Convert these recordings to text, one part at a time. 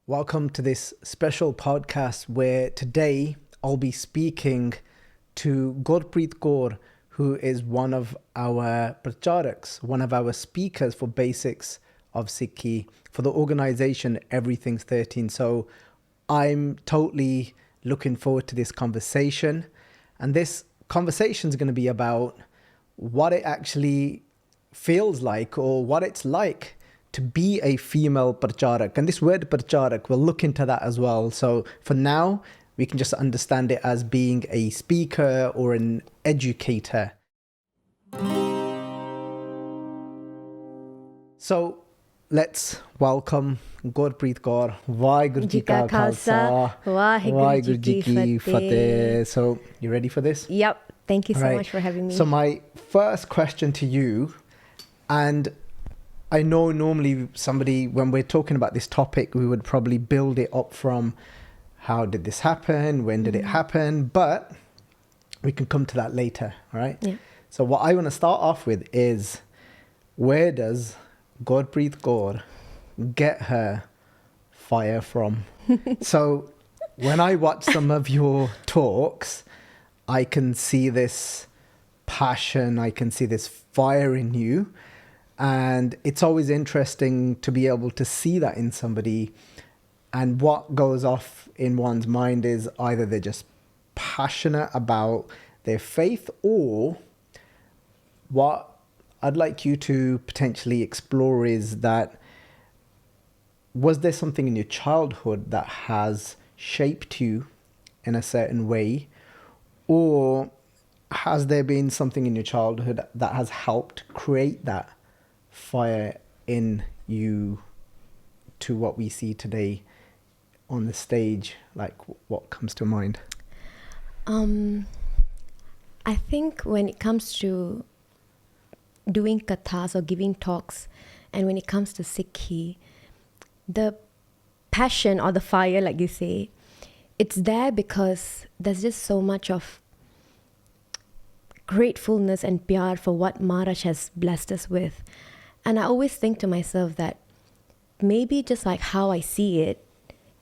Welcome to this special podcast where today I'll be speaking to Gurprit Kaur, who is one of our Parcharaks, one of our speakers for basics of Sikhi for the organization Everything's 13. So I'm totally looking forward to this conversation. And this conversation is going to be about what it actually feels like or what it's like to be a female Parcharak. And this word Parcharak, we'll look into that as well. So for now, we can just understand it as being a speaker or an educator. So let's welcome Gurprit Kaur. WhyGuru Ji Ka Khalsa, WhyGuru Ji Ki Fateh. So you ready for this? Yep. Thank you so much for having me. So my first question to you, and I know normally somebody, when we're talking about this topic, we would probably build it up from how did this happen? When did it happen? But we can come to that later, all right? Yeah. So what I want to start off with is, where does Gurprit Kaur get her fire from? So when I watch some of your talks, I can see this passion, I can see this fire in you. And it's always interesting to be able to see that in somebody. And what goes off in one's mind is either they're just passionate about their faith, or what I'd like you to potentially explore is that, was there something in your childhood that has shaped you in a certain way? Or has there been something in your childhood that has helped create that fire in you to what we see today on the stage? Like, what comes to mind? I think when it comes to doing kathas or giving talks, and when it comes to Sikhi, the passion or the fire, like you say, it's there because there's just so much of gratefulness and pyar for what Maharaj has blessed us with. And I always think to myself that maybe just like how I see it,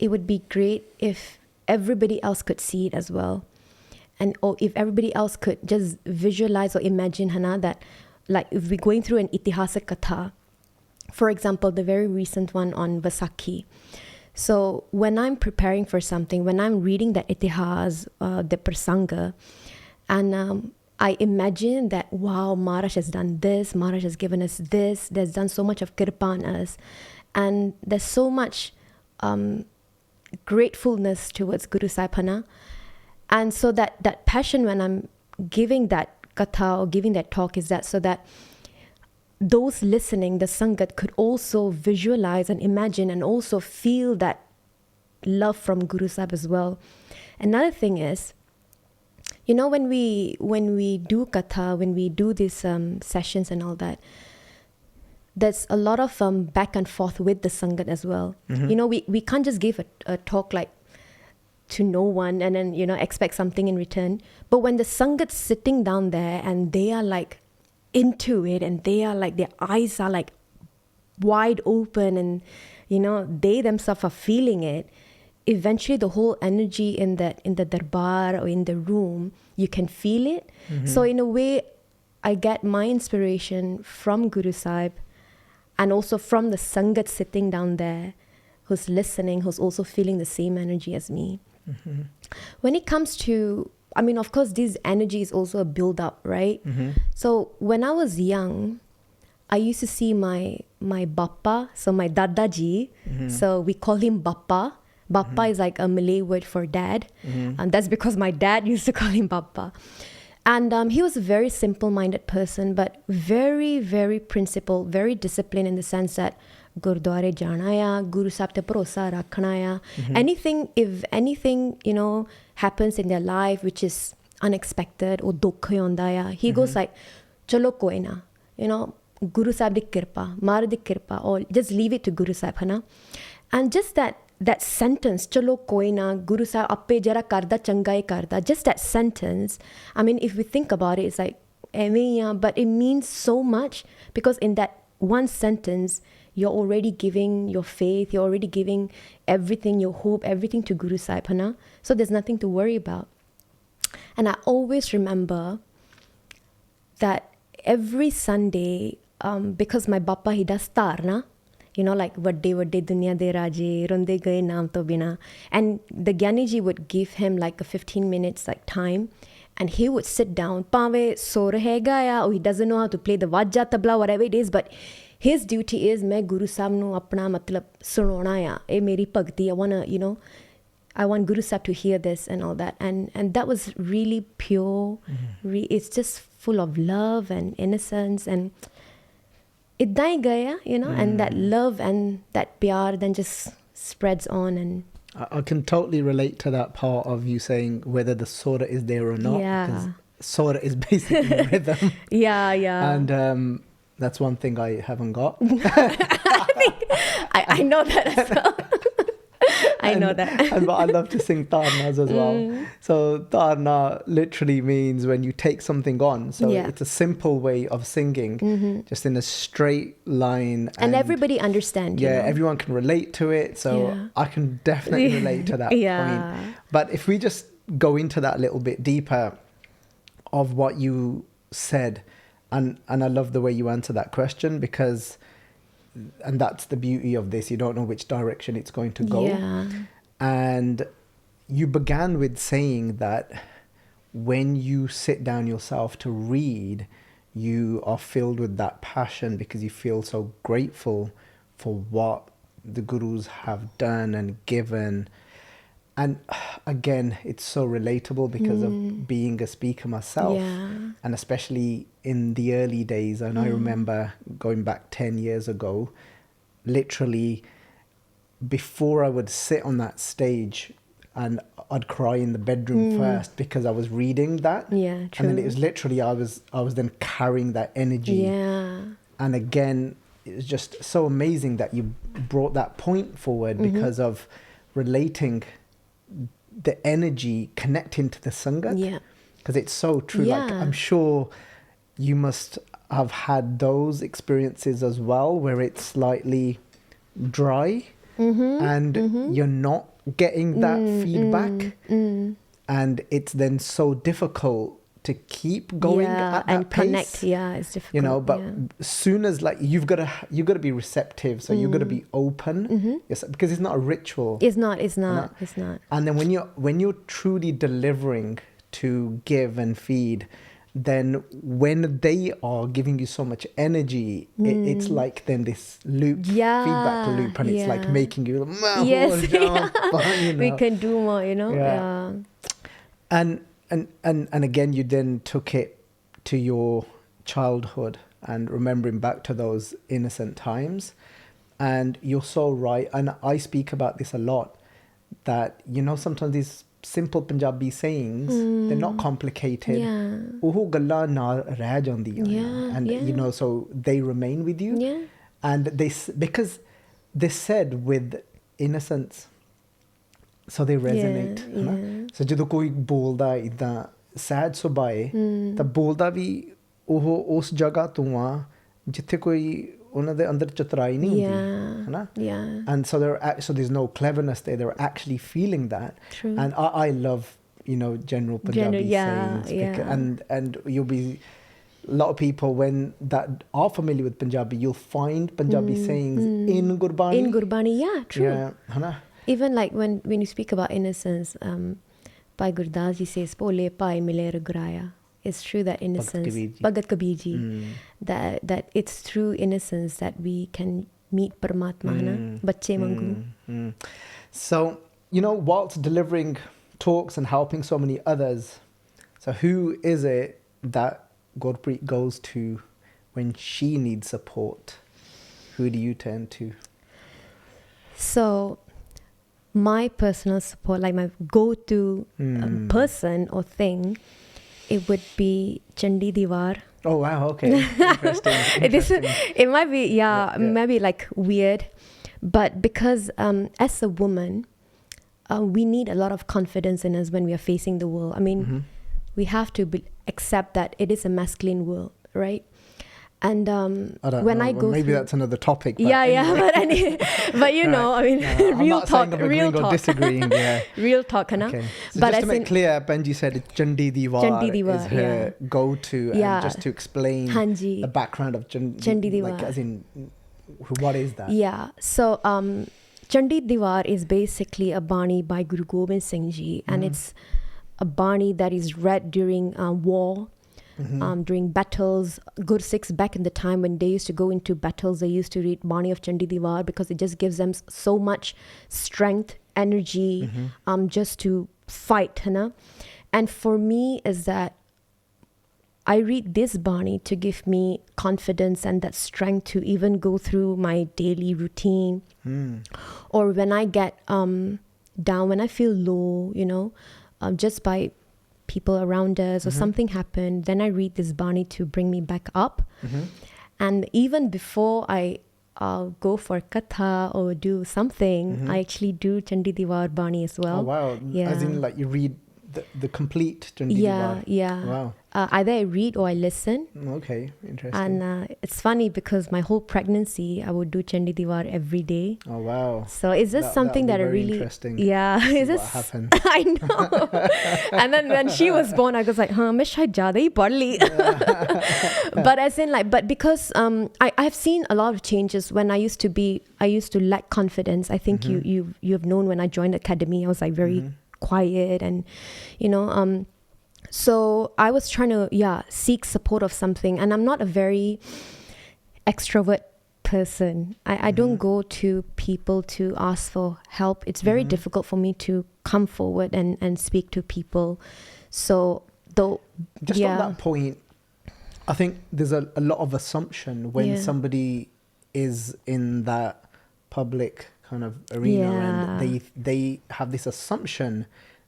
it would be great if everybody else could see it as well. And or if everybody else could just visualize or imagine, Hana, that like if we're going through an itihasa katha, for example, the very recent one on Vaisakhi. So when I'm preparing for something, when I'm reading the itihas, the prasanga, and I imagine that, wow, Maharaj has done this, Maharaj has given us this, there's done so much of kirpa on us. And there's so much gratefulness towards Guru Sahib. And so that passion when I'm giving that katha or giving that talk is that so that those listening, the Sangat, could also visualize and imagine and also feel that love from Guru Sahib as well. Another thing is, you know, when we do katha, when we do these sessions and all that, there's a lot of back and forth with the Sangat as well. Mm-hmm. You know, we can't just give a talk like to no one and then, you know, expect something in return. But when the Sangat's sitting down there and they are like into it and they are like, their eyes are like wide open and, you know, they themselves are feeling it, eventually the whole energy in the darbar or in the room, you can feel it. Mm-hmm. So in a way, I get my inspiration from Guru Sahib and also from the Sangat sitting down there who's listening, who's also feeling the same energy as me. Mm-hmm. When it comes to, I mean, of course, this energy is also a build-up, right? Mm-hmm. So when I was young, I used to see my bappa, so my dadaji, so we call him bappa. Bappa is like a Malay word for dad. And that's because my dad used to call him Bappa. And he was a very simple-minded person, but very, very principled, very disciplined in the sense that Gurdware janaya, Guru Sahib te bharosa rakhnaya. If anything, you know, happens in their life which is unexpected or dukh yondaya, he goes like, chalo koi na, you know, Guru Sahib di kirpa, Mara di kirpa, or just leave it to Guru Sahib, hana. And just that sentence, chalo koi na, Guru Sahib appe jara karda changai karda, just that sentence, I mean, if we think about it, it's like, but it means so much, because in that one sentence, you're already giving your faith, you're already giving everything, your hope, everything to Guru Sahib, है ना? So there's nothing to worry about. And I always remember that every Sunday, because my Bappa, he does tarna, you know, like vadde dunya de raje, ronde gaye naam to bina. And the Gyaniji would give him like a 15 minutes like time, and he would sit down, paave so rahega ya, or he doesn't know how to play the vajja tabla, whatever it is, but his duty is, main Guru Sahib nu apna matlab sunona ya, eh meri bhakti, I wanna, you know, I want Guru Sahib to hear this and all that. And that was really pure. It's just full of love and innocence. And it dai gaya, you know, and that love and that pyar then just spreads on. And I can totally relate to that part of you saying whether the surah is there or not. Yeah. Because surah is basically rhythm. Yeah. And that's one thing I haven't got. I know that as well. I know that. But I love to sing tarnas as well. So tarna literally means when you take something on. So it's a simple way of singing, just in a straight line. And everybody understands. Yeah, you know? everyone can relate to it. So I can definitely relate to that point. But if we just go into that a little bit deeper of what you said, and I love the way you answer that question, because... And that's the beauty of this. You don't know which direction it's going to go. Yeah. And you began with saying that when you sit down yourself to read, you are filled with that passion because you feel so grateful for what the Gurus have done and given. And again, it's so relatable because of being a speaker myself. Yeah. And especially in the early days. And I remember going back 10 years ago, literally before I would sit on that stage, and I'd cry in the bedroom first because I was reading that. Yeah, true. And then it was literally, I was then carrying that energy. Yeah. And again, it was just so amazing that you brought that point forward because of relating the energy, connecting to the Sangat. Yeah. Because it's so true. Yeah. Like, I'm sure you must have had those experiences as well, where it's slightly dry and you're not getting that feedback. And it's then so difficult to keep going at that and pace. connect. Yeah, it's difficult. You know, but as soon as like you've got to be receptive, so you've got to be open, yes, because it's not a ritual. It's not. And then when you're truly delivering to give and feed, then when they are giving you so much energy, it's like then this loop, feedback loop, and it's like making you, yes, you know? We can do more, you know. Yeah. And again, you then took it to your childhood and remembering back to those innocent times. And you're so right. And I speak about this a lot, that, you know, sometimes these simple Punjabi sayings, they're not complicated. Uhu galla na reh jandiyan. And, you know, so they remain with you. Yeah. And because they're said with innocence. So they resonate. है ना? So ਜਦੋਂ ਕੋਈ ਬੋਲਦਾ ਇਦਾਂ sad ਸੁਭਾਏ ਤਾਂ ਬੋਲਦਾ ਵੀ ਉਹ ਉਸ ਜਗ੍ਹਾ ਤੋਂ ਆ ਜਿੱਥੇ ਕੋਈ ਉਹਨਾਂ ਦੇ ਅੰਦਰ ਚਤਰਾਈ ਨਹੀਂ ਹੁੰਦੀ ਹੈ ਨਾ? And so there's no cleverness there. They're actually feeling that. True. And I love, you know, general Punjabi sayings. And you'll be, a lot of people that are familiar with Punjabi, you'll find Punjabi sayings in Gurbani. In Gurbani, yeah, true. Yeah, है ना? Even like when you speak about innocence, Bhai Gurdas ji says, "Pole pai mile ragraya." It's true that innocence, Bhagat Kabir ji, that it's through innocence that we can meet Paramatma, na? Bacche mangu. So, you know, whilst delivering talks and helping so many others, so who is it that Gurpreet goes to when she needs support? Who do you turn to? So, my personal support, like my go-to person or thing, it would be Chandi Diwar. Oh wow, okay. Interesting. It might be maybe like weird, but because as a woman, we need a lot of confidence in us when we are facing the world. I mean, we have to accept that it is a masculine world, right? And I don't when know. I Well, go maybe through, that's another topic. But yeah, anyway. but you know, I mean, I'm real not talk, saying I'm real agreeing or talk, disagreeing. Yeah. real talk, है ना? Okay. So But just I to make think, clear, Benji said Chandi Chandi Diwar Diwar, is her go-to, Yeah. and just to explain Hanji. the background of Chandi like Diwar. as in, what is that? Yeah. So Chandi Diwar is basically a Bani by Guru Gobind Singh Ji, and it's a Bani that is read during war. During battles. Gursikhs back in the time when they used to go into battles, they used to read Bani of Chandi Diwar because it just gives them so much strength, energy, just to fight, you know? And for me is that I read this Bani to give me confidence and that strength to even go through my daily routine. Or when I get down, when I feel low, you know, just by people around us or something happened, then I read this Bani to bring me back up. And even before I go for katha or do something, I actually do Chandi Diwar Bani as well. Oh wow! Yeah. As in, like you read the complete Chandi Diwar. Yeah. Wow. Either I read or I listen. Okay, interesting. And it's funny because my whole pregnancy, I would do Chandi Diwar every day. Oh wow! So is this something that I really... interesting. Yeah. Is What this... happened? I know. And then when she was born, I was like, huh, मैं शायद ज़्यादा ही पढ़ ली. But as in like, but because I've seen a lot of changes when I used to lack confidence. I think you have known when I joined academy, I was like very quiet and, you know, so I was trying to, seek support of something. And I'm not a very extrovert person. I don't go to people to ask for help. It's very difficult for me to come forward and speak to people. So though, just on that point, I think there's a lot of assumption when somebody is in that public kind of arena and they have this assumption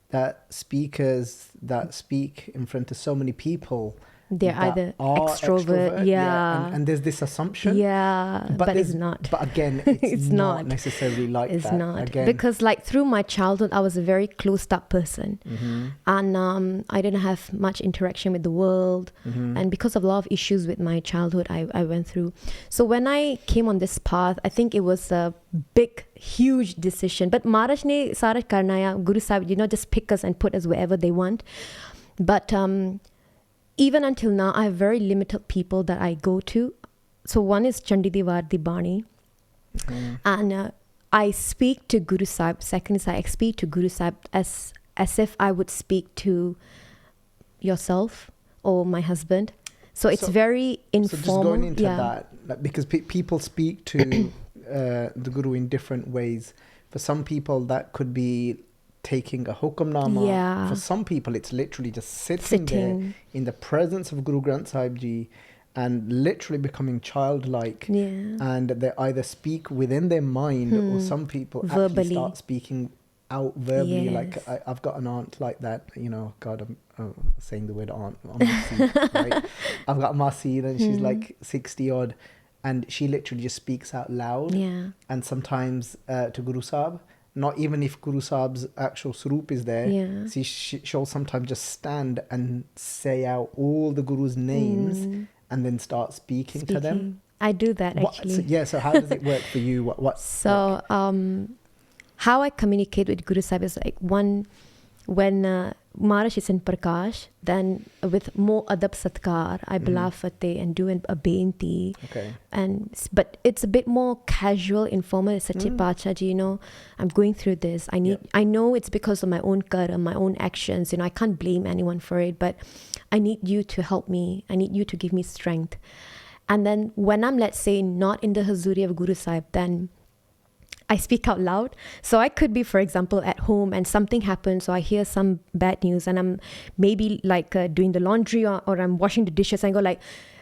that speakers that speak in front of so many people, they're either extrovert, and there's this assumption, but it's not. But again, it's not necessarily like it's that. It's not again. Because like through my childhood, I was a very closed-up person, and I didn't have much interaction with the world, and because of a lot of issues with my childhood, I went through. So when I came on this path, I think it was a big, huge decision. But Maharaj ne sara karna hai, Guru Sahib, you know, just pick us and put us wherever they want. But even until now, I have very limited people that I go to. So one is Chandi Diwar Dibani. And I speak to Guru Sahib. Second is I speak to Guru Sahib as if I would speak to yourself or my husband. So it's very informal. So just going into that, like, because people speak to the Guru in different ways. For some people, that could be taking a hukamnama. For some people, it's literally just sitting there in the presence of Guru Granth Sahib Ji and literally becoming childlike. And they either speak within their mind or some people actually start speaking out verbally. Like I've got an aunt like that, you know, God, I'm saying the word aunt. Right? I've got Masi and she's like 60 odd and she literally just speaks out loud. And sometimes to Guru Sahib, not even if Guru Sahib's actual Swaroop is there, she'll sometimes just stand and say out all the Guru's names and then start speaking to them. I do that actually. So how does it work for you? How I communicate with Guru Sahib is like when Maharaj is in Prakash, then with more adab satkar, I bala fateh and do a beinti. But it's a bit more casual, informal. Sache Pacha ji, you know, I'm going through this. I know it's because of my own karma, my own actions. You know, I can't blame anyone for it, but I need you to help me. I need you to give me strength. And then when I'm, let's say, not in the Hazuri of Guru Sahib, then I speak out loud. So I could be, for example, at home and something happens, so I hear some bad news and I'm maybe like doing the laundry or I'm washing the dishes and I go like,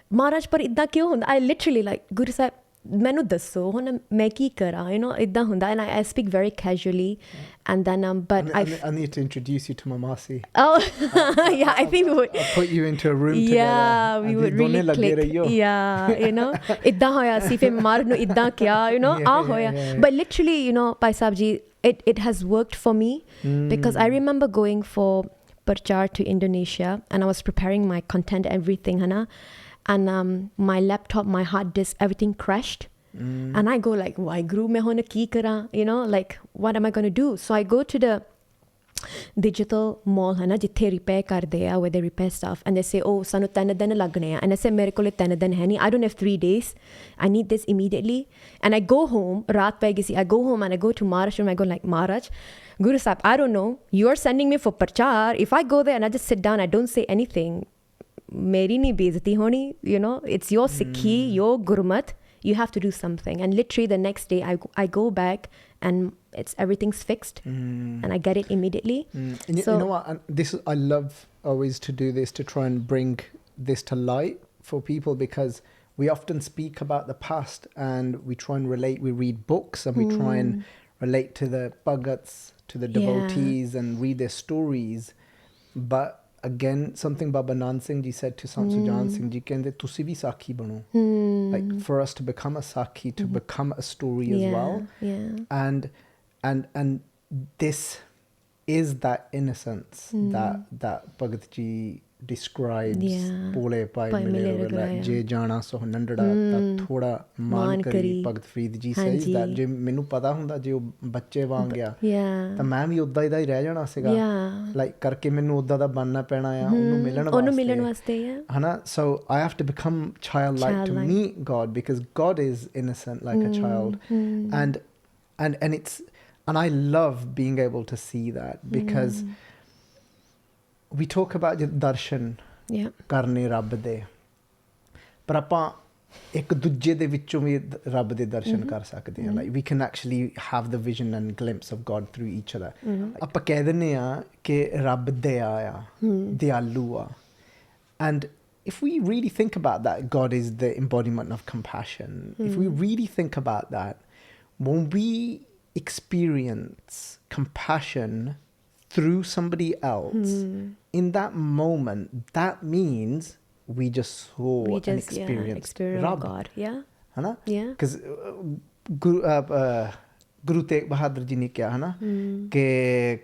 Maharaj, par idda kyo hunda? I literally like, Guru Sahib, mainu dasso, hona main ki kara, you know, idda hunda. And I speak very casually. And then, I need to introduce you to Mamasi. Oh, I think we would. I'll put you into a room together. Yeah, we would really click. Yeah, you know, idda hoya, sife mar nu idda kya, you know, hoya. But literally, you know, Bhai Sahib Ji, it has worked for me because I remember going for Parcharak to Indonesia and I was preparing my content, everything, Hana. and my laptop, my hard disk, everything crashed. And I go like, WhyGuru, मैं हुन की करा? You know, like, what am I going to do? So I go to the digital mall, है ना, जिथे repair करदे आ, where they repair stuff, and they say, oh, सानू 3 दिन लगने आ. And I say, मेरे कोले 3 दिन है नहीं. I don't have 3 days. I need this immediately. And I go home, रात पै गई सी. I go home and I go to Maharaj and I go like, Maharaj, Guru Sahib, I don't know. You're sending me for Parchar. If I go there and I just sit down, I don't say anything, मेरी नहीं बेइज्जती होनी, you know, it's your Sikhi, your Gurmat. You have to do something. And literally the next day I go back and everything's fixed and I get it immediately. And so, you know what? And I love always to do this, to try and bring this to light for people, because we often speak about the past and we try and relate. We read books and we try and relate to the bhagats, to the devotees, and read their stories. But again, something Baba Nand Singh ji said to Sant Sujan Singh ji, kende tusi bhi Sakhi bano. Like, for us to become a Sakhi, to become a story as well. And this is that innocence that Bhagat ji describes. Pole pai mile rala je jana so nandada ta thoda maan kari. Bhagat Farid ji says that je menu pata hunda je bacche ਵਾਂਗ ਗਿਆ ਤਾਂ ਮੈਂ ਵੀ ਉਦਾਂ ਹੀ ਰਹਿ ਜਾਣਾ ਸੀਗਾ, like ਕਰਕੇ ਮੈਨੂੰ ਉਦਾਂ ਦਾ ਬਣਨਾ ਪੈਣਾ ਆ ਉਹਨੂੰ ਮਿਲਣ ਵਾਸਤੇ ਹਨਾ. So I have to become childlike to meet God, because God is innocent like a child. And it's, and I love being able to see that, because we talk about darshan ਕਰਨੇ ਰੱਬ ਦੇ, ਪਰ ਆਪਾਂ ਇੱਕ ਦੂਜੇ ਦੇ ਵਿੱਚੋਂ ਵੀ ਰੱਬ ਦੇ ਦਰਸ਼ਨ ਕਰ ਸਕਦੇ ਹਾਂ. Like, we can actually have the vision and glimpse of God through each other. ਆਪਾਂ ਕਹਿ ਦਿੰਦੇ ਆ ਕਿ ਰੱਬ ਦਇਆ ਆ, ਦਿਆਲੂ ਆ. And if we really think about that, God is the embodiment of compassion. If we really think about that, when we experience compassion through somebody else, in that moment, that means we just saw and experienced God. है ना? Because Guru Tegh Bahadur ji ने क्या है ना कि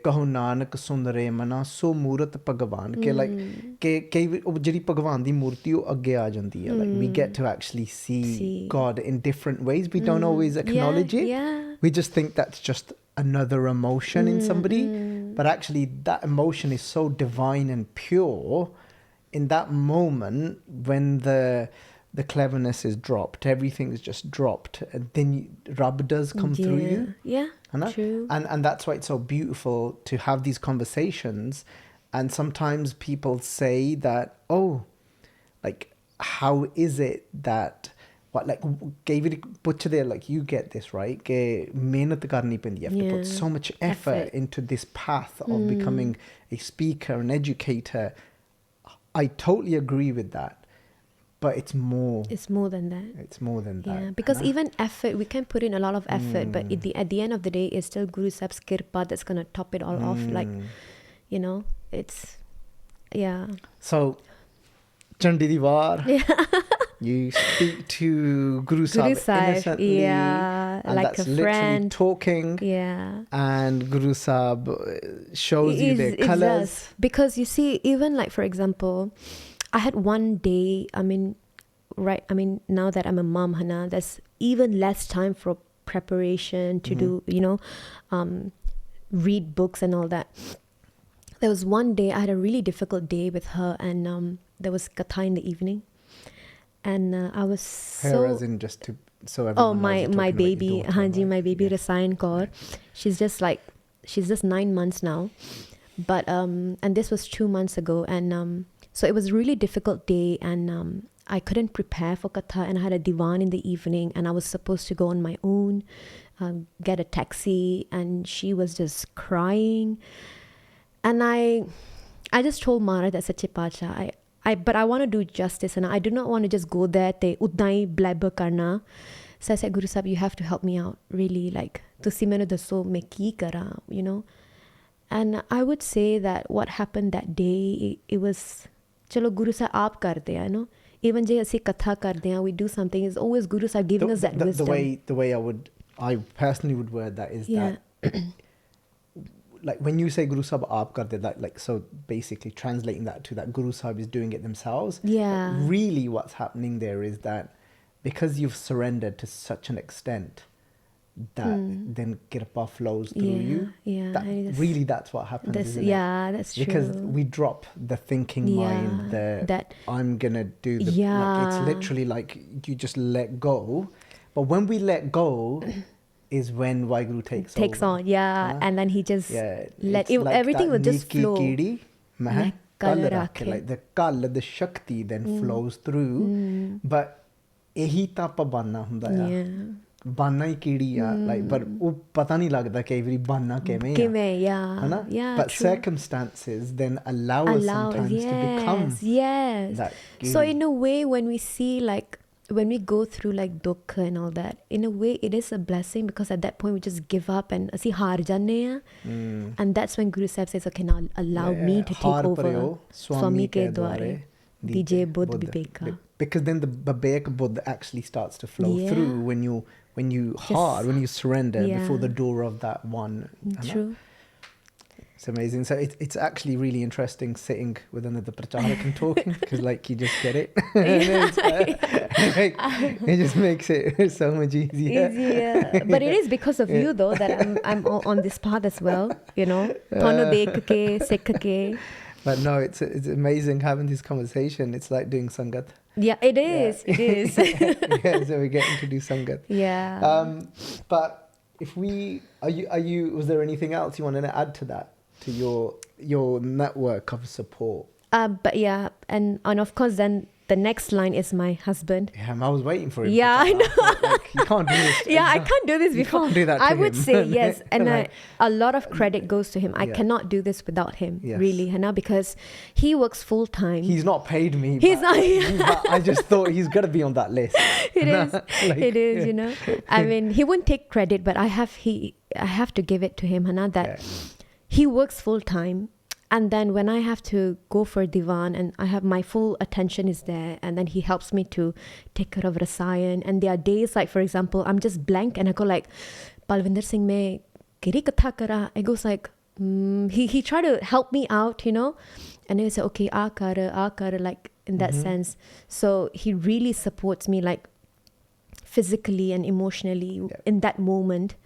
कहो नानक सुन रे मना सो मूरत भगवान के, like कि कई ਜਿਹੜੀ ਭਗਵਾਨ ਦੀ ਮੂਰਤੀ ਉਹ ਅੱਗੇ ਆ ਜਾਂਦੀ ਹੈ. Like, we get to actually see God in different ways. We don't always acknowledge it. We just think that's just another emotion in somebody, but actually that emotion is so divine and pure. In that moment, when the cleverness is dropped, everything is just dropped, and then Rabb does come through you. True. And that's why it's so beautiful to have these conversations. And sometimes people say that, oh, like, how is it that, what, like, put there, like, you get this, right? Ke mehnat karni pendi, you have to put so much effort into this path of becoming a speaker, an educator. I totally agree with that. But it's more. It's more than that. It's more than that. Yeah, because even effort, we can put in a lot of effort, but at the end of the day, it's still Guru Sahib's kirpa that's going to top it all off. Like, you know, it's, So, Chandi Diwar, you speak to Guru Sahib innocently. And like that's a friend. Talking. And Guru Sahib shows you the colours. Because you see, even like, for example, I had one day, now that I'm a mom, Hana, there's even less time for preparation to do, you know, read books and all that. There was one day, I had a really difficult day with her, and there was katha in the evening. And I was so... Her as in just to... So everyone knows my baby, daughter, my baby Rasayan Kaur. She's just 9 months now. But, and this was 2 months ago, and... So it was a really difficult day, and I couldn't prepare for katha, and I had a divan in the evening, and I was supposed to go on my own, get a taxi, and she was just crying. And I just told Mara that Sache Pacha, but I want to do justice, and I do not want to just go there te udai blabber karna. So I said, Guru Sahib, you have to help me out, really, like, tusi mainu dasso main ki kara, you know. And I would say that what happened that day, it was... Chalo Guru Sahib aap karde hai, you know. Even je asi katha karde hain, we do something, it's always Guru Sahib giving us that wisdom. The way I personally would word that is that like when you say Guru Sahib aap kar de, that, like, so basically translating that to that Guru Sahib is doing it themselves. Yeah. But really what's happening there is that because you've surrendered to such an extent that then kirpa flows through you. Yeah. That, really, that's what happens, isn't it? Yeah, that's true. Because we drop the thinking mind, that I'm gonna do the, like, it's literally like you just let go. But when we let go is when WhyGuru takes over. On, and then he just let it, like everything will just flow. Kiri, Meh kal rakhe. like the kal, the shakti then flows through. But ehi ta ਆਪਾਂ ਬਾਨਾ ਹੁੰਦਾ ਆ, ਬਾਨਾ ਹੀ ਕੀੜੀ ਆ, like, but ਉਹ ਪਤਾ ਨਹੀਂ ਲੱਗਦਾ ਕਈ ਵਾਰੀ ਬਾਨਾ ਕਿਵੇਂ ਆ, ਹਨਾ? But true. circumstances then allow us sometimes to become that ਕੀੜੀ. So in a way, when we see, like, when we go through like dukkha and all that, in a way it is a blessing, because at that point we just give up and ਅਸੀਂ ਹਾਰ ਜਾਂਦੇ ਆ. And that's when Guru Sahib says, okay, now allow me to take over. Swami ke dware DJ Buddh Viveka. Because then the Vivek Buddha actually starts to flow through when you surrender before the door of that one. True. It's amazing. So it's actually really interesting sitting with another Parcharak and talking, because like you just get it. It just makes it so much easier. But it is because of you though that I'm on this path as well, you know. Thonu dekh ke, sikh ke. But no, it's amazing having this conversation. It's like doing Sangat. Yeah, it is. It is. So we're getting to do Sangat. Yeah. But if was there anything else you wanted to add to that, to your network of support? But yeah, and of course then the next line is my husband. Yeah, I was waiting for him. Yeah, I know. Like, you can't do this. I can't do this before. You can't do that to I would him. say yes, and a lot of credit goes to him. I cannot do this without him, really, Hannah, because he works full time. He's not paid me. He's not. I just thought he's got to be on that list. It is. It is. You know, I mean, he wouldn't take credit, but I have to give it to him, Hannah, that he works full time. And then when I have to go for divan and I have my full attention is there, and then he helps me to take care of Rasayan. And there are days like, for example, I'm just blank and I go like, Palvinder Singh mein kiri katha kara? I goes like, he tried to help me out, you know, and he said, okay, aa kar, like in that sense. So he really supports me, like physically and emotionally in that moment,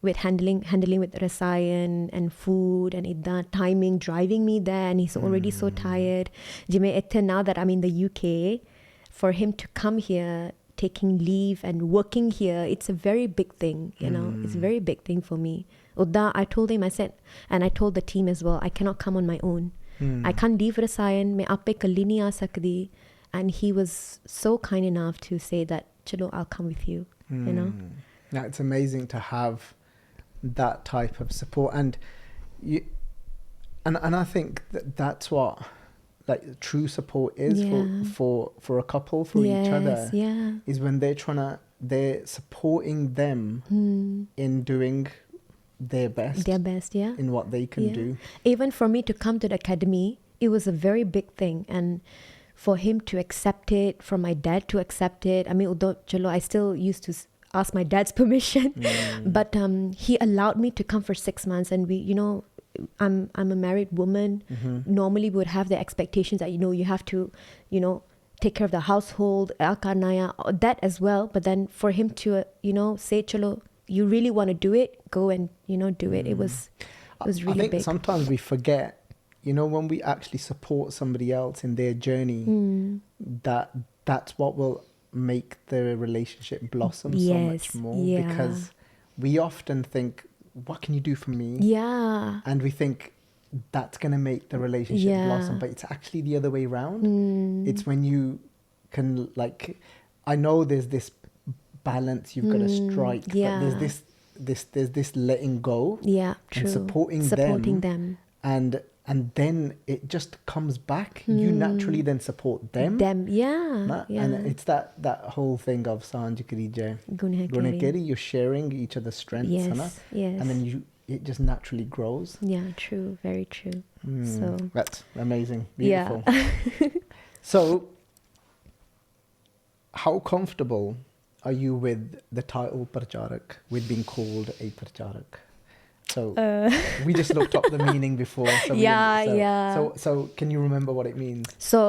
with handling with Rasayan and food and idda, timing, driving me there, and he's already so tired. Now that I'm in the UK, for him to come here, taking leave and working here, it's a very big thing, you know. It's a very big thing for me. Udda, I told him, I said, and I told the team as well, I cannot come on my own. I can't leave Rasayan, main ape kalli nahi aa sakdi. And he was so kind enough to say that, chalo, I'll come with you, you know. Now, it's amazing to have that type of support, and I think that's what like true support is for a couple, for each other, is when they're supporting them in doing their best in what they can do. Even for me to come to the academy, it was a very big thing, and for him to accept it, for my dad to accept it. I mean, I still used to ask my dad's permission, but he allowed me to come for 6 months. And we, you know, I'm a married woman. Normally we would have the expectations that, you know, you have to, you know, take care of the household, that as well. But then for him to, you know, say, chalo, you really want to do it, go and, you know, do it. It was really big. I think sometimes we forget, you know, when we actually support somebody else in their journey, that's what will make the relationship blossom so much more, because we often think, what can you do for me? And we think that's going to make the relationship blossom, but it's actually the other way around. It's when you can, like, I know there's this balance you've got to strike, but there's this letting go, and supporting them. And then it just comes back. You naturally then support them. And it's that whole thing of Sanj Karija, Gunekeri, you're sharing each other's strengths. And then it just naturally grows. Yeah, true. Very true. So that's amazing. Beautiful. So how comfortable are you with the title Parcharak, with being called a Parcharak? So we just looked up the meaning before. So So can you remember what it means? So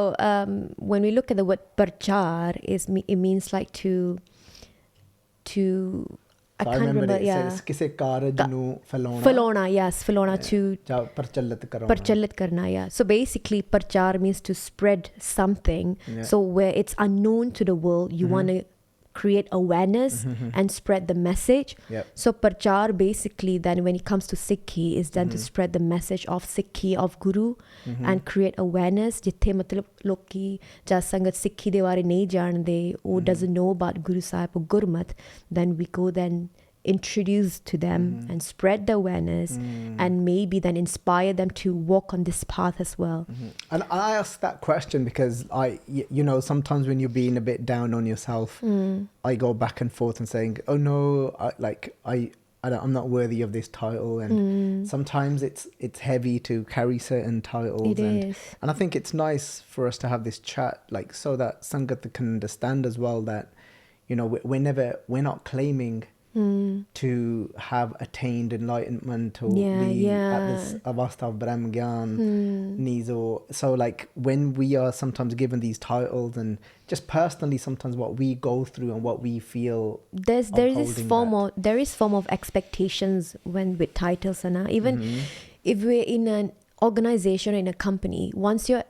when we look at the word parchar, it means like to I So can't remember. ਕਿਸੇ ਕਾਰਜ ਨੂੰ ਫੈਲਾਉਣਾ ਫੈਲਾਉਣਾ to ਜਾਂ ਪ੍ਰਚਲਿਤ ਕਰਾਉਣਾ parchalit karna. So basically parchar means to spread something. So where it's unknown to the world, you want to create awareness and spread the message. So parchar basically then when it comes to Sikhi is then to spread the message of Sikhi, of Guru, and create awareness. Jithe matlab loki ja sangat Sikhi de baare nahi jaande, or doesn't know about Guru Sahib or Gurmat, then we go then introduce to them and spread the awareness and maybe then inspire them to walk on this path as well. And I ask that question because sometimes when you're being a bit down on yourself, I go back and forth and saying, oh no, I'm not worthy of this title, and sometimes it's heavy to carry certain titles. And I think it's nice for us to have this chat, like so that Sangat can understand as well that we're not claiming to have attained enlightenment or be at this avastha of Brahm Gyan, Nizo. So like when we are sometimes given these titles and just personally sometimes what we go through and what we feel there is form of expectations when with titles, and even if we're in an organization or in a company, once you're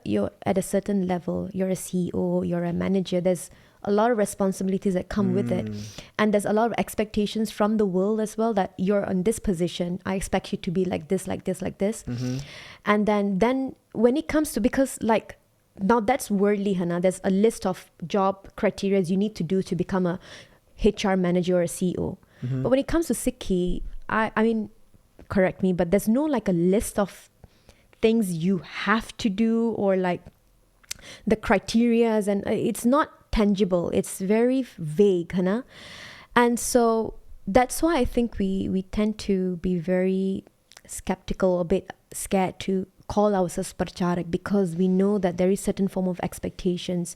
at a certain level, you're a CEO, you're a manager, there's a lot of responsibilities that come with it, and there's a lot of expectations from the world as well, that you're on this position, I expect you to be like this, like this, like this. And then when it comes to, because like now that's worldly, Hana, there's a list of job criteria you need to do to become a HR manager or a CEO. But when it comes to Sikhi, I mean, correct me, but there's no like a list of things you have to do, or like the criterias, and it's not tangible, it's very vague, Hana. And so that's why I think we tend to be very skeptical, a bit scared to call ourselves Parcharak, because we know that there is certain form of expectations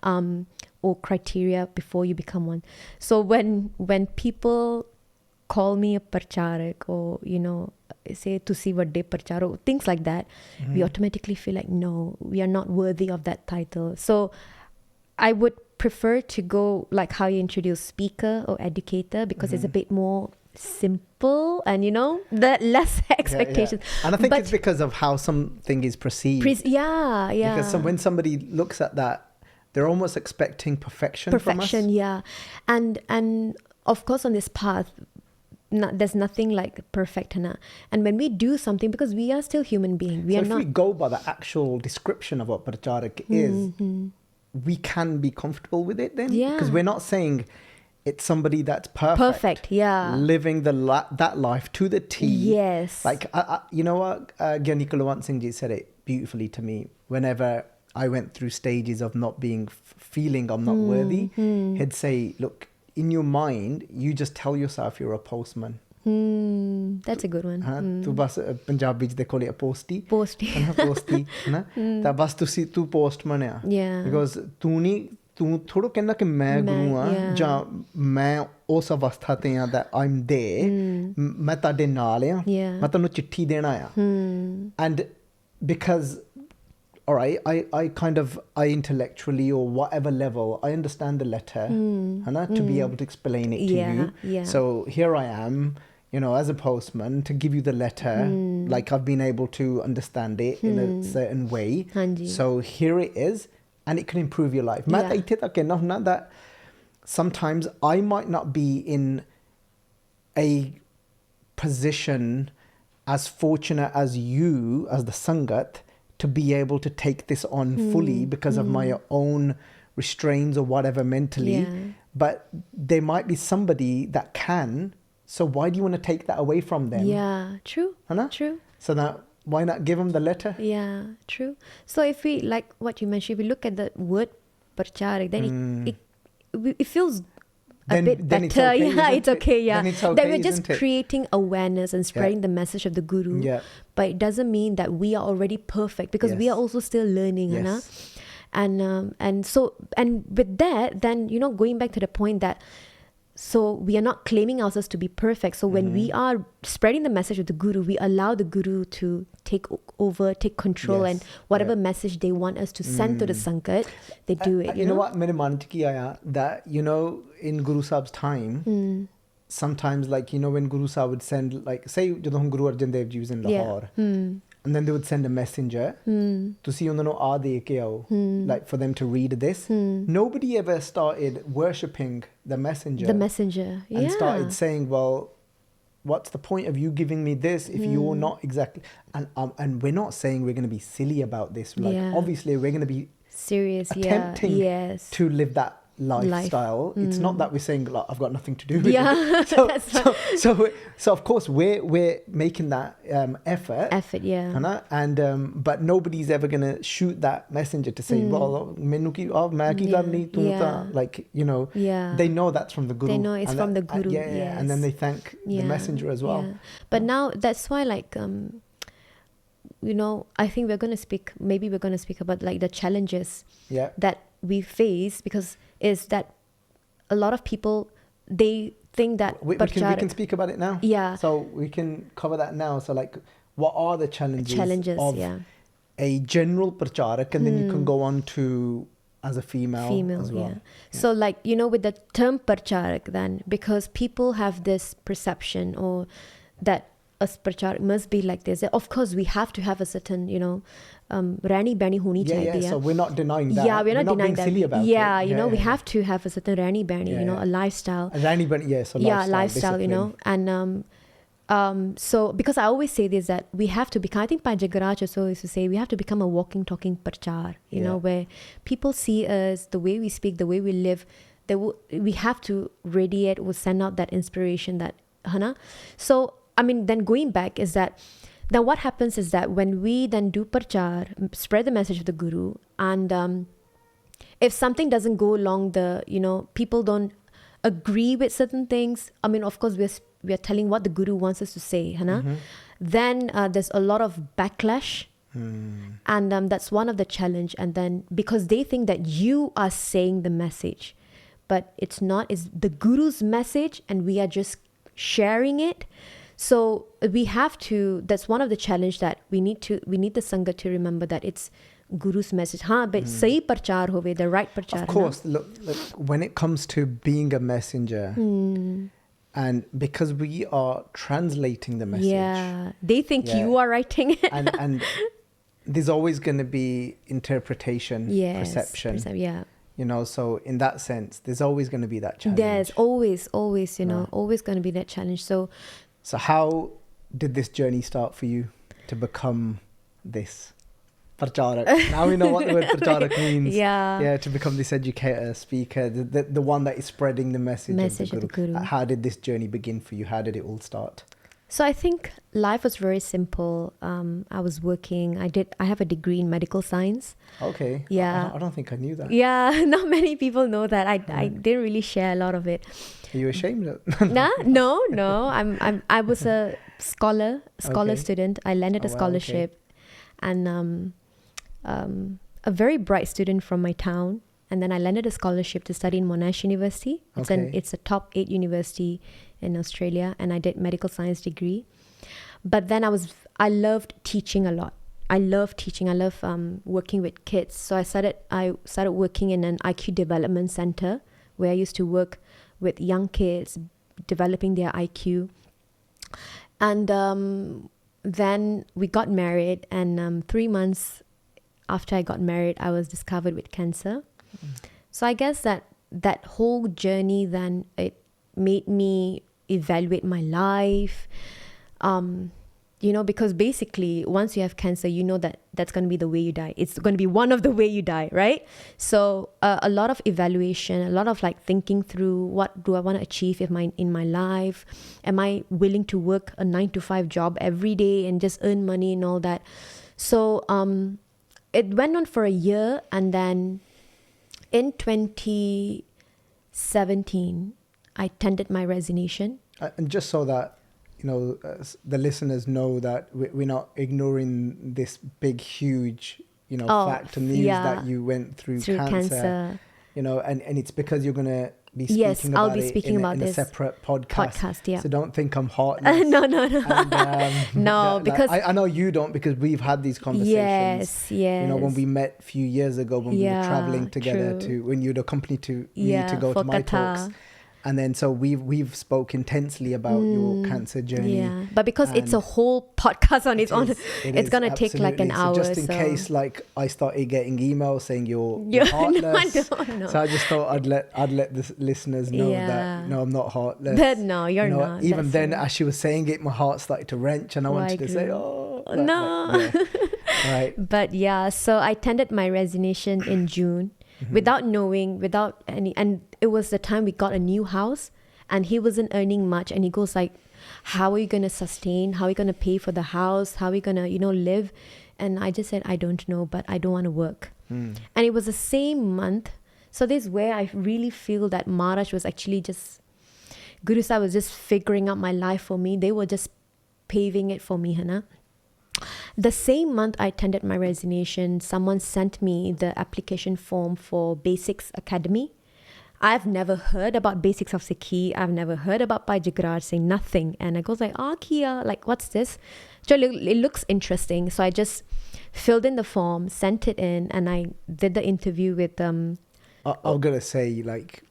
or criteria before you become one. So when people call me a Parcharak, or say tusi vadde Parcharo, things like that, we automatically feel like no, we are not worthy of that title. So I would prefer to go like how you introduce speaker or educator, because it's a bit more simple and the less expectations. And I think it's because of how something is perceived. Because when somebody looks at that, they're almost expecting perfection from us. And of course on this path, there's nothing like perfect, Hana. And when we do something, because we are still human beings, if we go by the actual description of what Parcharak is, we can be comfortable with it then, because we're not saying it's somebody that's perfect, living that life to the T. Like you know what, Gyani Kulwant Singh Ji said it beautifully to me. Whenever I went through stages of not being feeling I'm not worthy, he'd say, look, in your mind you just tell yourself you're a postman. That's a good one. ਤੂੰ ਬਸ ਪੰਜਾਬੀ ਚ ਦੇਖੋ ਲਿਆ ਪੋਸਟੀ ਹੈ ਨਾ ਤਾਂ ਬਸ ਤੂੰ postman ਆ because ਤੂੰ ਥੋੜ੍ਹਾ ਕਹਿੰਦਾ ਕਿ ਮੈਂ ਗੁਰੂ ਆ ਜਾਂ ਮੈਂ ਉਸ ਅਵਸਥਾ ਤੇ ਆ that I'm there, ਮੈਂ ਤੁਹਾਡੇ ਨਾਲ ਆ, ਮੈਂ ਤੁਹਾਨੂੰ ਚਿੱਠੀ ਦੇਣਾ ਆ. And because all right, I intellectually or whatever level, I understand the letter to be able to explain it to you. So here I am, as a postman, to give you the letter, like I've been able to understand it in a certain way. So here it is, and it can improve your life. That sometimes I might not be in a position as fortunate as you, as the Sangat, to be able to take this on fully because of my own restraints or whatever mentally. But there might be somebody that can. So why do you want to take that away from them? True. True. So that why not give them the letter? True. So if we, like what you mentioned, if we look at the word Parcharak, then it feels a bit better. It's okay, it's okay. Then it's okay, that we're just creating awareness and spreading the message of the Guru. But it doesn't mean that we are already perfect, because we are also still learning. And with that, then going back to the point that So we are not claiming ourselves to be perfect. So when we are spreading the message of the Guru, we allow the Guru to take over, take control, and whatever message they want us to send to the Sangat, they do it. You know what? मेरे मन च की आया that, you know, in Guru Sahib's time, sometimes, like, you know, when Guru Sahib would send, like, say, ਜਦੋਂ ਹੁਣ Guru Arjan Dev Ji was in Lahore, and then they would send a messenger, ਤੁਸੀਂ ਉਹਨਾਂ ਨੂੰ ਆ ਦੇ ਕੇ ਆਓ, like, for them to read this. Nobody ever started worshipping the messenger. The messenger, and started saying, well, what's the point of you giving me this if you're not exactly... And we're not saying we're going to be silly about this. Like, obviously, we're going to be serious, attempting to live that lifestyle. It's not that we're saying, like, I've got nothing to do with it. So of course we're making that effort, and but nobody's ever gonna shoot that messenger to say, well, mainu ki main ki karni, tu ta, like, you know, they know that's from the Guru. They know it's from the Guru. And then they thank the messenger as well. But now that's why, like, you know, I think we're going to speak about, like, the challenges that we face, because is that a lot of people, they think that we can speak about it now. So we can cover that now. So, like, what are the challenges of a general Parcharak, and then you can go on to as a female as well. So, like, you know, with the term Parcharak, then, because people have this perception, or that a Parcharak must be like this. Of course, we have to have a certain, you know, Rani Bani honi chahiye. So we're not denying that. We're not denying being that. Silly about it. You know, we have to have a certain Rani Bani, you know, a lifestyle. A Rani Bani, so lifestyle, you know. And so, because I always say this, that we have to become, I think Pai Jagaraj also used to say, we have to become a walking, talking Parchar, you know, where people see us, the way we speak, the way we live, we have to radiate, or send out that inspiration, that, Hana. So, I mean, then going back is that, then what happens is that when we then do Parchar, spread the message of the Guru, and if something doesn't go along the, you know, people don't agree with certain things, I mean, of course, we are telling what the Guru wants us to say, Hana. Then there's a lot of backlash, and that's one of the challenge. And then, because they think that you are saying the message, but it's not, it's the Guru's message, and we are just sharing it. So we have to, that's one of the challenge, that we need the Sangha to remember that it's Guru's message. But sahi parchar hove, the right parchar. Of course, look, when it comes to being a messenger, and because we are translating the message. They think you are writing it. and there's always going to be interpretation, perception. You know, so in that sense, there's always going to be that challenge. There's always, you know, always going to be that challenge. So how did this journey start for you to become this Parcharak? Now we know what the word Parcharak means. To become this educator, speaker, the one that is spreading the message of the Guru. How did this journey begin for you? How did it all start? So I think life was very simple. I was working. I have a degree in medical science. Okay. Yeah. I don't think I knew that. Yeah, not many people know that. I didn't really share a lot of it. Are you ashamed of No. I was a scholar student. I landed a scholarship, and a very bright student from my town. And then I landed a scholarship to study in Monash University. It's a top 8 university in Australia, and I did medical science degree. But then I loved teaching a lot. I love teaching. I love working with kids. So I started working in an IQ development center, where I used to work with young kids, developing their IQ. And then we got married, and 3 months after I got married, I was discovered with cancer. So I guess that whole journey, then it made me evaluate my life. You know, because basically once you have cancer, you know that's going to be the way you die. It's going to be one of the way you die, right? So a lot of evaluation, a lot of like thinking through, what do I want to achieve in my life? Am I willing to work a 9-to-5 job every day and just earn money and all that? So it went on for a year, and then in 2017, I tendered my resignation. And just so that, you know, the listeners know that we're not ignoring this big, huge, you know, fact and news that you went through cancer. You know, and it's because you're going to be Yes, speaking I'll about be it speaking about in this a separate podcast. yeah. So don't think I'm heartless. No. And, No, because I know you don't, because we've had these conversations. yes. You know, when we met a few years ago, when we were traveling together true. when you'd accompany me to go for to my Qatar. talks. And then so we've spoke intensely about your cancer journey. Yeah, but because it's a And whole podcast on its own, it it's is, gonna take like an absolutely. hour. So just in case, like, I started getting emails saying you're heartless. No. So I just thought I'd let the listeners know Yeah. that no, I'm not heartless. But no, you're You know, not. Even That's then, it. as she was saying it, my heart started to wrench, and I wanted to say, WhyGuru. oh No. right. But yeah, so I tendered my resignation in June without knowing, without any, and it was the time we got a new house, and he wasn't earning much, and he goes like, how are you going to sustain? How are you going to pay for the house? How are you going to, live? And I just said, I don't know, but I don't want to work. And it was the same month. So this is where I really feel that Maharaj was actually just, Guru Sahib was just figuring out my life for me. They were just paving it for me, Hana. The same month I tendered my resignation, someone sent me the application form for Basics Academy. I've never heard about Basics of Sikhi. I've never heard about Bhai Baljit Singh, nothing. And I goes like, Kia, like, what's this? So it looks interesting. So I just filled in the form, sent it in, and I did the interview with I'm gonna say, like,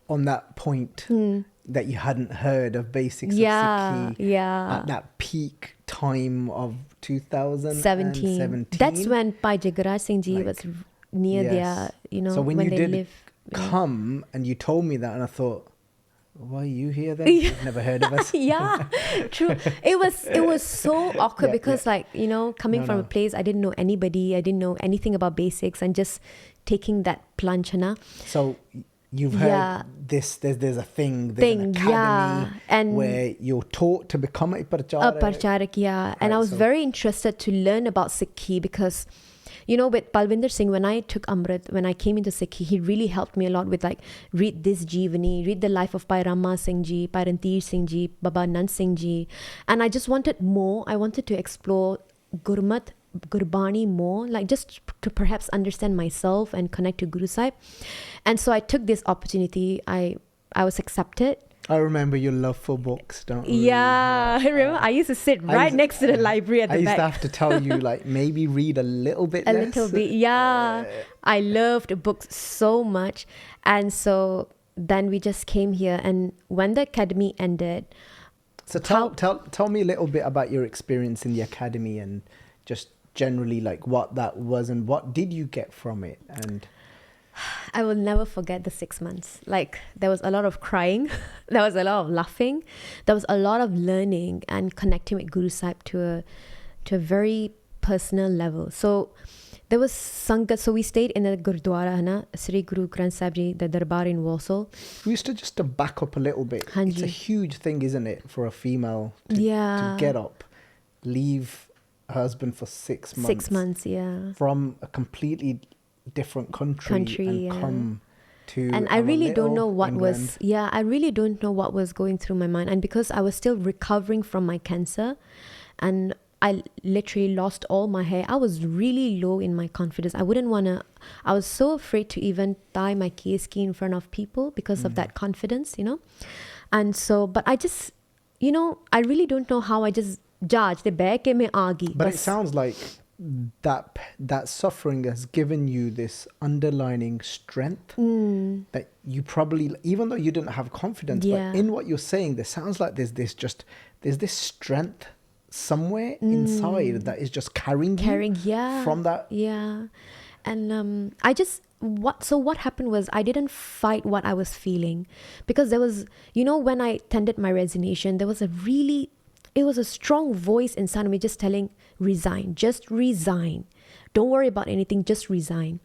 on that point that you hadn't heard of Basics of Sikhi at that peak time of 2017. That's when Bhai Baljit Singh ji was near their, So when you they did live. come and you told me that, and I thought, why are you here then? You've never heard of us. Yeah, true. It was so awkward because coming from a place I didn't know anybody, I didn't know anything about basics, and just taking that plunge, So you've heard this, there's a thing, there's an academy and where you're taught to become a Parcharak. Parcharak, and I was very interested to learn about Sikhi because, with Balwinder Singh, when I took Amrit, when I came into Sikhi, he really helped me a lot with, like, read this Jeevani, read the life of Bhai Rama Singh Ji, Bhai Rantir Singh Ji, Baba Nand Singh Ji. And I just wanted more. I wanted to explore Gurmat, Gurbani more, like just to perhaps understand myself and connect to Guru Sahib. And so I took this opportunity. I was accepted. I remember your love for books, don't you? Yeah, I remember I used to sit right next to the library at the back. I used to have to tell you, like, maybe read a little bit less. A little bit, yeah. I loved books so much. And so then we just came here, and when the academy ended... So tell me a little bit about your experience in the academy, and just generally, like, what that was and what did you get from it. And I will never forget the 6 months. Like, there was a lot of crying. There was a lot of laughing. There was a lot of learning and connecting with Guru Sahib to a very personal level. So there was Sangat. So we stayed in the Gurdwara, Sri Guru Granth Sahib Ji, the Darbar in Warsaw. We used to back up a little bit. It's a huge thing, isn't it, for a female to get up, leave her husband for 6 months. 6 months, yeah. From a completely different country and come to, and I really don't know what was I really don't know what was going through my mind. And because I was still recovering from my cancer, and I literally lost all my hair, I was really low in my confidence. I was so afraid to even tie my keski in front of people because of that confidence, and so, but I just, I really don't know how I just judged the back in my agi. But it sounds like that suffering has given you this underlining strength that you probably, even though you didn't have confidence, but in what you're saying, there sounds like there's this strength somewhere inside that is just carrying you from that. Yeah. And what happened was I didn't fight what I was feeling, because there was, when I tendered my resignation, there was it was a strong voice inside of me just telling, resign, just resign. Don't worry about anything, just resign.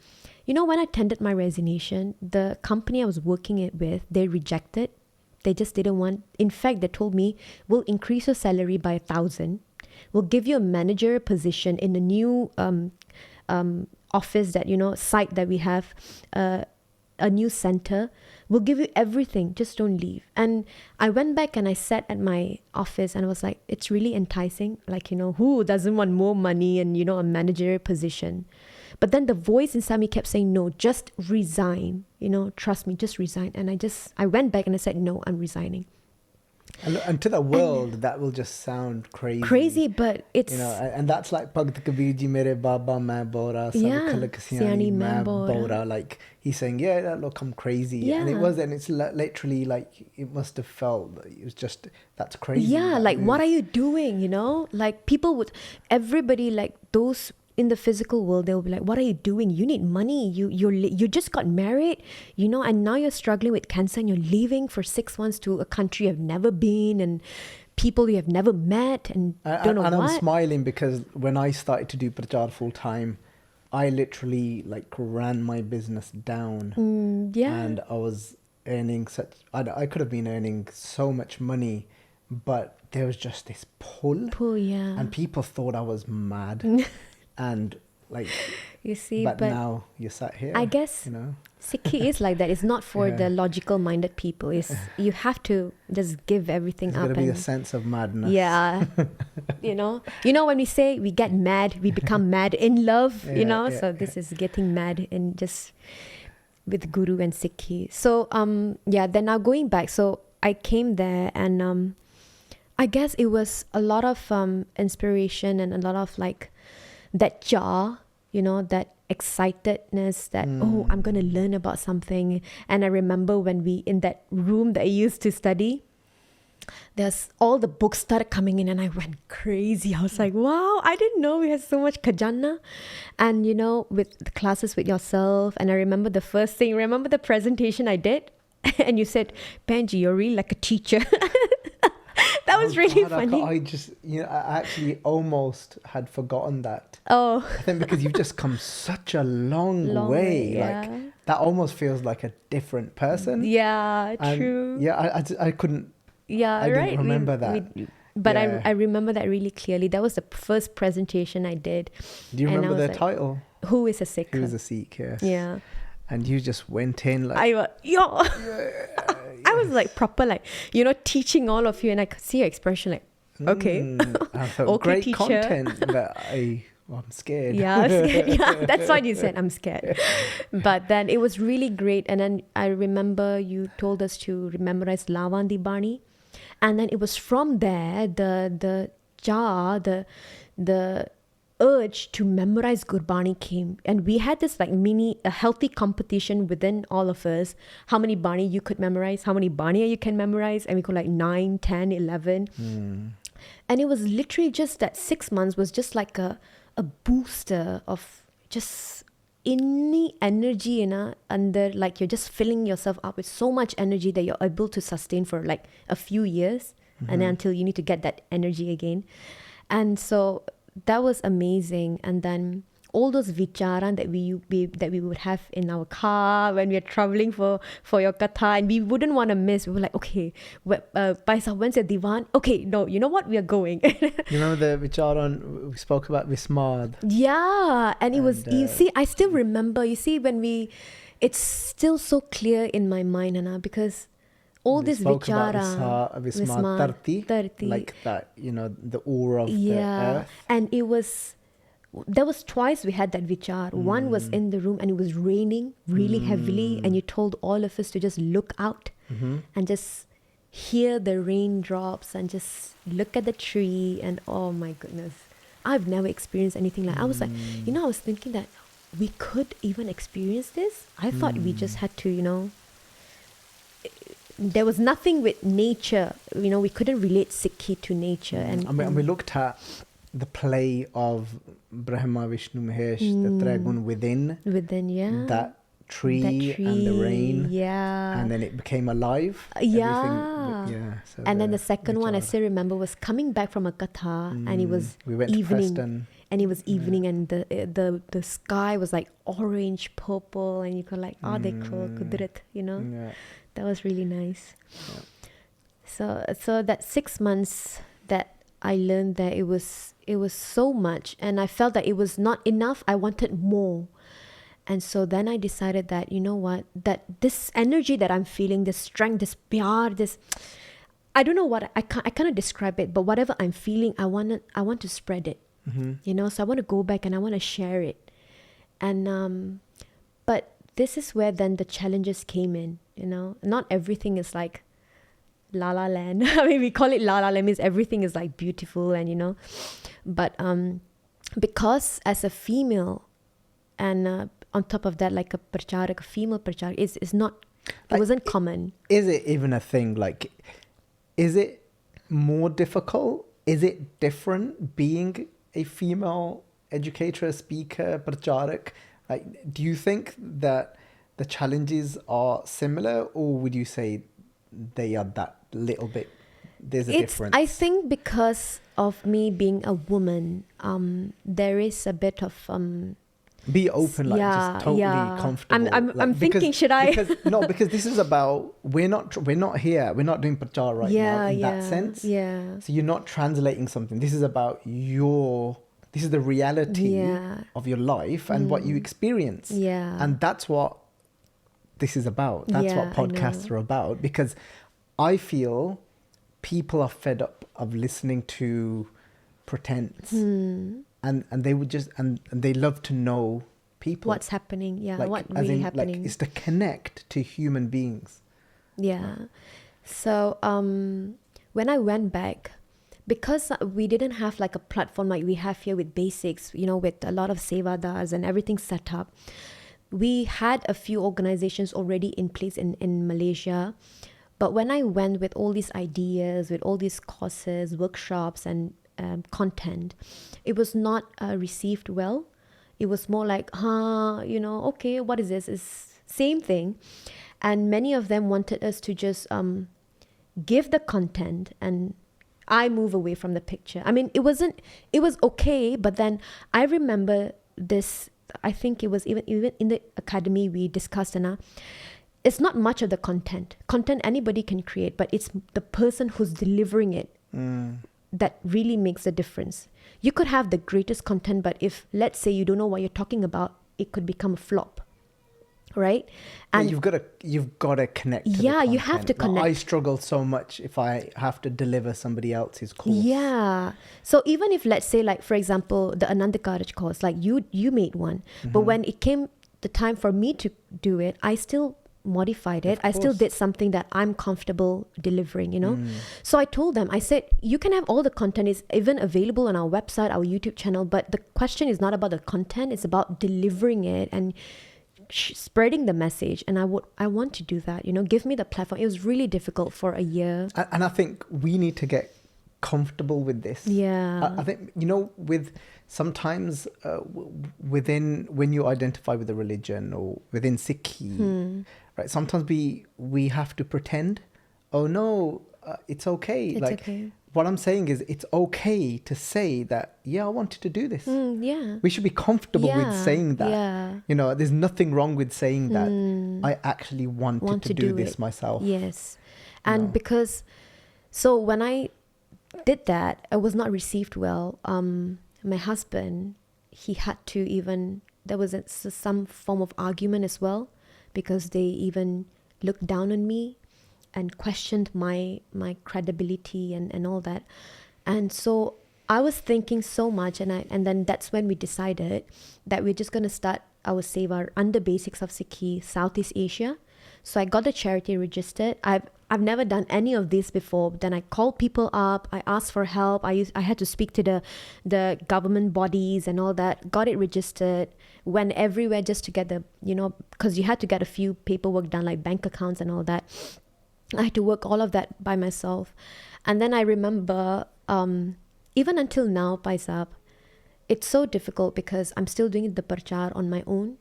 When I tendered my resignation, the company I was working it with, they rejected. They just didn't want. In fact, they told me, we'll increase your salary by 1,000. We'll give you a manager position in the new office that, site that we have, a new center. We'll give you everything, just don't leave. And I went back and I sat at my office and I was like, it's really enticing. Like, who doesn't want more money and, a manager position? But then the voice inside me kept saying, no, just resign. Trust me, just resign. And I went back and I said, no, I'm resigning. And to the world, that will just sound crazy. Crazy, but it's... and that's like Bhagt Kabir ji mere baba main bora, sab khalak siani main bora. Like, he's saying, yeah, look, I'm crazy. And it's literally like, it must have felt, it was just, that's crazy. Yeah, like, what are you doing, Like, everybody, like, those in the physical world, they'll be like, what are you doing? You need money. You just got married, and now you're struggling with cancer and you're leaving for 6 months to a country you've never been and people you have never met and don't know what. And I'm smiling because when I started to do Prachar full time, I literally like ran my business down. And I was earning I could have been earning so much money, but there was just this pull. And people thought I was mad. And like, you see, but now you're sat here. I guess Sikhi is like that. It's not for the logical minded people. You have to just give everything up. There's got to be a sense of madness. Yeah, when we say we get mad, we become mad in love. So this is getting mad in just with Guru and Sikhi. So then now going back. So I came there and I guess it was a lot of inspiration and a lot of like that jar, that excitedness that, oh, I'm going to learn about something. And I remember when we, in that room that I used to study, there's all the books started coming in and I went crazy. I was like, wow, I didn't know we had so much khajana. And, with the classes with yourself. And I remember the first thing, remember the presentation I did? And you said, Benji, you're really like a teacher. That was really funny. I just, I actually almost had forgotten that. Oh. I think because you've just come such a long way. Yeah. Like, that almost feels like a different person. Yeah, and true. Yeah, I couldn't. Yeah, I didn't remember that. But I remember that really clearly. That was the first presentation I did. Do you remember the title? Who is a Sikh? Who is a Sikh, yes. Yeah. And you just went in like... I was like proper like, teaching all of you and I could see your expression like, okay. I thought, okay, great teacher. Content, but I'm scared. Yeah, I'm scared. Yeah, that's what you said, I'm scared. But then it was really great. And then I remember you told us to memorize Lavandi Bani. And then it was from there, the urge to memorize Gurbani came, and we had this like a healthy competition within all of us, how many Bani you could memorize, how many Bani you can memorize, and we could like 9, 10, 11. And it was literally just that 6 months was just like a booster of just any energy under, like you're just filling yourself up with so much energy that you're able to sustain for like a few years and then until you need to get that energy again. And so that was amazing. And then all those vicharan that we would have in our car when we are traveling for your katha, and we wouldn't want to miss. We were like, okay, Paisa, when's your divan? Okay, no, you know what? We are going. You remember the vicharan we spoke about, Vismad? Yeah, and it was, you see, I still remember, it's still so clear in my mind, Anna, because all this vichara, Vismad Tarti, like that, the ore of the earth. And there was twice we had that vichar. One was in the room and it was raining really heavily, and you told all of us to just look out and just hear the raindrops and just look at the tree. And oh my goodness, I've never experienced anything like I was like, I was thinking that we could even experience this. I thought we just had to, there was nothing with nature. We couldn't relate Sikhi to nature. And we looked at the play of Brahma, Vishnu, Mahesh, the Trigun within. Within, yeah. That tree and the rain. Yeah. And then it became alive. Yeah. So and then the second one I still remember was coming back from a katha, and it was we went evening. To Preston. And it was evening, and the sky was like orange, purple, and you could like, dekho, kudrat, Yeah. That was really nice. Yeah. So that 6 months that I learned that it was so much, and I felt that it was not enough. I wanted more. And so then I decided that, that this energy that I'm feeling, this strength, this pyar, this, I don't know what, I cannot describe it, but whatever I'm feeling, I want to spread it, so I want to go back and I want to share it. And but this is where then the challenges came in, you know. Not everything is like la la land. I mean, we call it la la land, means everything is like beautiful and, you know. But because as a female, and on top of that, like a Parcharak, a female Parcharak, is not, it wasn't common. Is it even a thing? Like, is it more difficult? Is it different being a female educator, speaker, Parcharak? Like, do you think that the challenges are similar, or would you say they are that little bit, there's a difference? I think because of me being a woman, there is a bit of be open, like just totally comfortable. I'm thinking, should I? Because this is about, we're not here, we're not doing Parcharak right now in that sense. Yeah. So you're not translating something. This is about this is the reality of your life and what you experience. Yeah. And that's what this is about. That's what podcasts are about. Because I feel people are fed up of listening to pretense. And they would just, and they love to know people. What's happening, like, what really happening. Like, it's to connect to human beings. Yeah. So when I went back, because we didn't have like a platform like we have here with basics, you know, with a lot of sevadas and everything set up, we had a few organizations already in place in Malaysia. But when I went with all these ideas, with all these courses, workshops and content, it was not received well. It was more like, you know, okay, what is this? It's same thing. And many of them wanted us to just give the content and I move away from the picture. I mean, it was okay, but then I remember this, I think it was even in the academy we discussed, it's not much of the content. Content anybody can create, but it's the person who's delivering it that really makes a difference. You could have the greatest content, but if, let's say, you don't know what you're talking about, it could become a flop. Right? And you've got to connect to the you content. have to connect. I struggle so much if I have to deliver somebody else's course. Yeah. So even if, let's say, like, for example, the Ananda Karaj course, like you made one, but when it came the time for me to do it, I still modified it. I still did something that I'm comfortable delivering, you know. So I told them, I said, you can have all the content, is even available on our website, our YouTube channel, but the question is not about the content, it's about delivering it and spreading the message. And I want to do that, you know. Give me the platform. It was really difficult for a year, and I think we need to get comfortable with this. I think, you know, with sometimes within, when you identify with a religion or within Sikhi, right, sometimes we have to pretend, oh no, it's okay. It's like okay. What I'm saying is, it's okay to say that, I wanted to do this. We should be comfortable with saying that. You know, there's nothing wrong with saying that. I actually wanted to do this myself. Yes. And because, so when I did that, it was not received well. My husband, he had to even, there was some form of argument as well, because they even looked down on me and questioned my credibility and all that. And so I was thinking so much, and then that's when we decided that we're just going to start our seva under Basics of Sikhi Southeast Asia. So I got the charity registered. I've never done any of this before. Then I called people up. I asked for help. I had to speak to the government bodies and all that. Got it registered. Went everywhere just to get the, you know, because you had to get a few paperwork done, like bank accounts and all that. I had to work all of that by myself. And then I remember, even until now, Paisab, it's so difficult because I'm still doing the parchar on my own,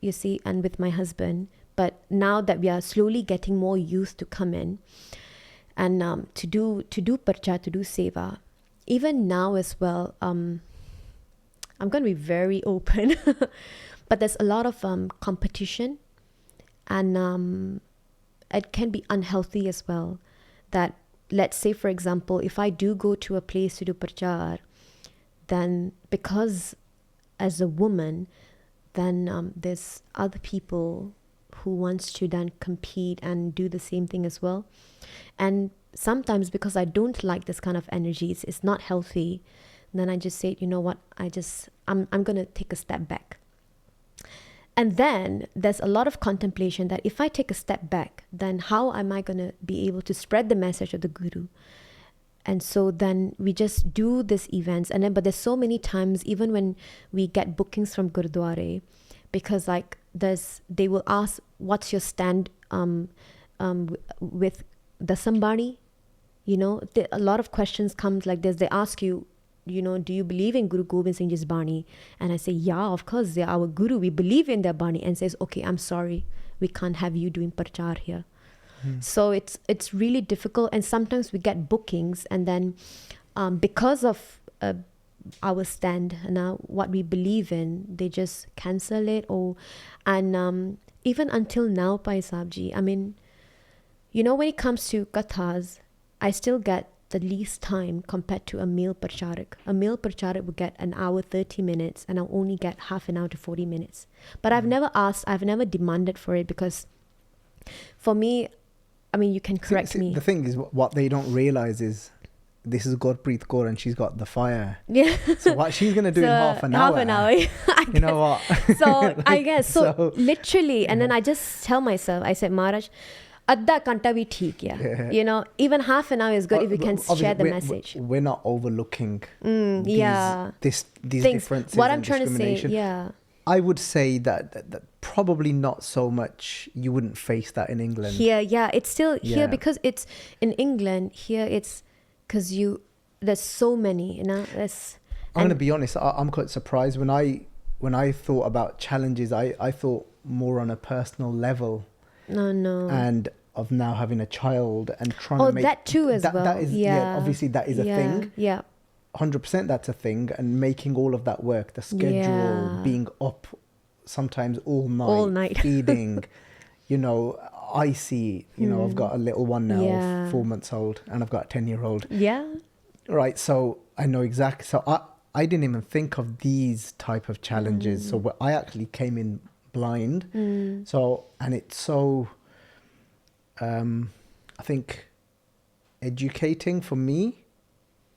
you see, and with my husband. But now that we are slowly getting more youth to come in and to do parchar, to do seva, even now as well, I'm going to be very open, but there's a lot of competition, and it can be unhealthy as well. That, let's say, for example, if I do go to a place to do parchar, then because as a woman, then there's other people who wants to then compete and do the same thing as well. And sometimes because I don't like this kind of energies, it's not healthy, then I just say, you know what, I'm going to take a step back. And then there's a lot of contemplation that if I take a step back, then how am I going to be able to spread the message of the Guru? And so then we just do these events. And then, but there's so many times, even when we get bookings from Gurdwara, because like they will ask, what's your stand with the Sambani? You know, a lot of questions come like this. They ask you, you know, do you believe in Guru Gobind Singh Ji's Bani? And I say, yeah, of course, they're our Guru. We believe in their Bani. And says, okay, I'm sorry, we can't have you doing Parchar here. So it's really difficult. And sometimes we get bookings and then because of our stand and what we believe in, they just cancel it. And even until now, Pai Sabji, I mean, you know, when it comes to kathas, I still get the least time compared to a male Parcharak. A male Parcharak would get an hour, 30 minutes, and I'll only get half an hour to 40 minutes. But I've never asked, I've never demanded for it, because for me, I mean, you can correct me. The thing is, what they don't realize is this is Gurprit Kaur and she's got the fire. Yeah. So what she's going to do in half an hour. Half an hour. You know what? So like, I guess, so literally, and then I just tell myself, I said, Maharaj, Adda kanta bhi theek hai. You know, even half an hour is good if you can share the message. We're not overlooking these things, differences. What I'm trying to say, yeah. I would say that probably not so much. You wouldn't face that in England. Here, yeah, it's still here because it's in England. Here, it's because there's so many. You know, I'm going to be honest. I'm quite surprised when I thought about challenges. I thought more on a personal level. No. And of now having a child and trying to make that too as well. That is, obviously that is a thing. Yeah. 100% that's a thing, and making all of that work, the schedule, being up sometimes all night. Feeding, you know, icy, you know, I've got a little one now, 4 months old, and I've got a 10-year-old. Yeah. Right, so I know exactly. So I didn't even think of these type of challenges. So I actually came in blind. So, and it's so, I think, educating for me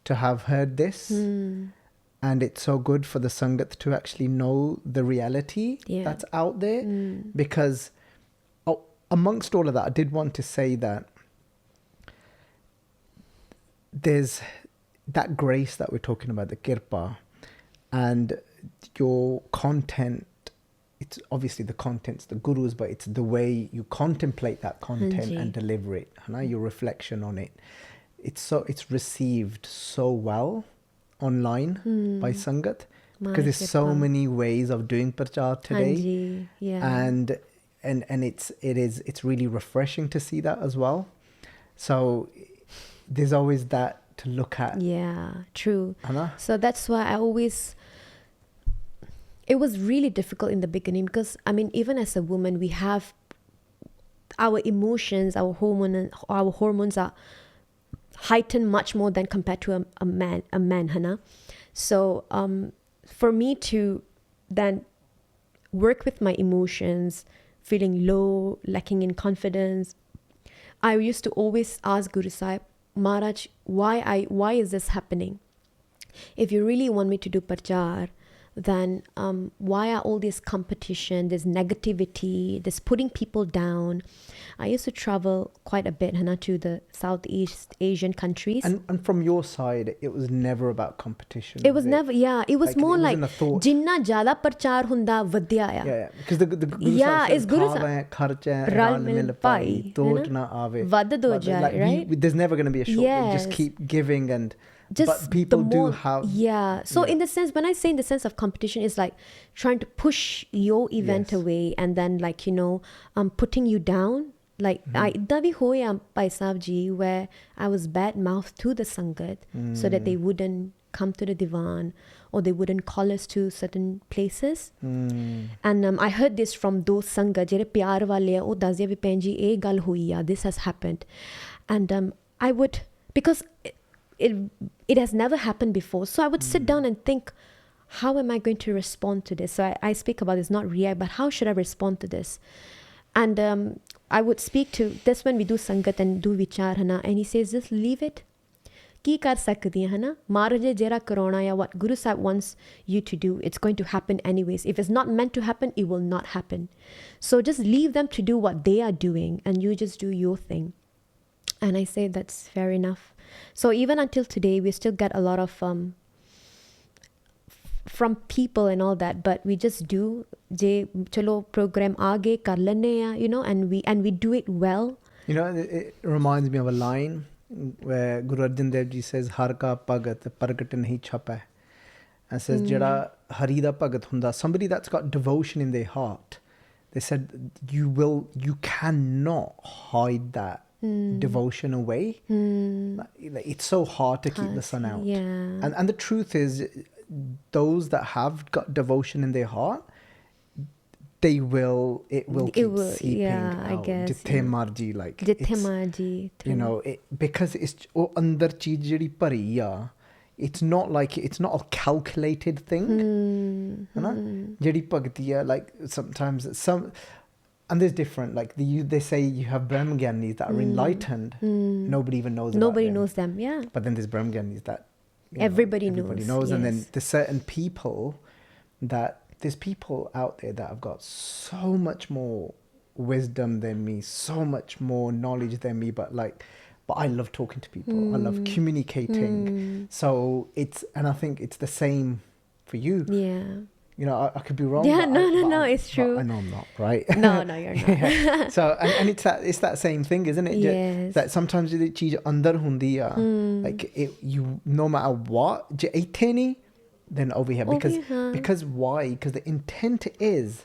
to have heard this. And it's so good for the Sangat to actually know the reality that's out there. Because amongst all of that, I did want to say that there's that grace that we're talking about, the kirpa, and your content. It's obviously the content's the Gurus, but it's the way you contemplate that content and deliver it, your reflection on it. It's received so well online by Sangat, because there's so many ways of doing Parchar today. And it's really refreshing to see that as well. So there's always that to look at. Yeah, true. So that's why it was really difficult in the beginning, because I mean, even as a woman, we have our emotions, our hormones are heightened much more than compared to a man, Hana. So for me to then work with my emotions, feeling low, lacking in confidence, I used to always ask Guru Sahib, Maharaj, why is this happening? If you really want me to do Parchar, then why are all this competition, this negativity, this putting people down? I used to travel quite a bit to the Southeast Asian countries. And from your side, it was never about competition. It was never, it was more like Jinna jada parchar hunda vadya ya. Yeah, because the Guru it's Guru Ral mil pai, tod na aave. Vad do jai, right? There's never going to be a shortcut. Just keep giving and... but people do have... So in the sense, when I say in the sense of competition, it's like trying to push your event away and then like, you know, putting you down. Like, Davi hoya Bhai Sahib ji, where I was bad-mouthed to the Sangat so that they wouldn't come to the Divan or they wouldn't call us to certain places. And I heard this from those Sangat, jere pyar wale, oh dasya vi penji, eh gal hui ya, this has happened. And I would, because... It has never happened before. So I would sit down and think, how am I going to respond to this? So I speak about this, not react, but how should I respond to this? And I would speak to, that's when we do Sangat and do Vichar, and he says, just leave it. की कर सकदी है ना महाराज जेरा कराना या what Guru Sahib wants you to do, it's going to happen anyways. If it's not meant to happen, it will not happen. So just leave them to do what they are doing and you just do your thing. And I say that's fair enough. So even until today we still get a lot of from people and all that, but we just do je chalo program aage kar lene ya, you know, and we do it well. You know, it reminds me of a line where Guru Arjan Dev Ji says, Har ka bhagat pragat nahi chhapa hai. And says, jada hari da bhagat hunda, somebody that's got devotion in their heart, they said, you cannot hide that devotion away. Like, it's so hard to keep the sun out. Yeah. And the truth is, those that have got devotion in their heart, it will keep seeping yeah, out. I guess. Jithe marji, like Jithe it's, marji, you know, because it's oh, andar cheez jehdi bhari ya, it's not a calculated thing. You know, jehdi bhakti ya, like sometimes and there's different, like they say you have Brahmagyanis that are enlightened. Nobody even knows. Nobody knows them. Yeah. But then there's Brahmagyanis that everybody knows, yes. And then there's certain people there's people out there that have got so much more wisdom than me, so much more knowledge than me, but I love talking to people. I love communicating. So and I think it's the same for you. Yeah. You know, I could be wrong. Yeah, no, it's true. I know I'm not, right? No, you're not. Yeah. So, and it's that same thing, isn't it? Yes. That sometimes the cheez andar hundi ya, like you, no matter what, je aithe nahi, then over here. Because why? Because the intent is,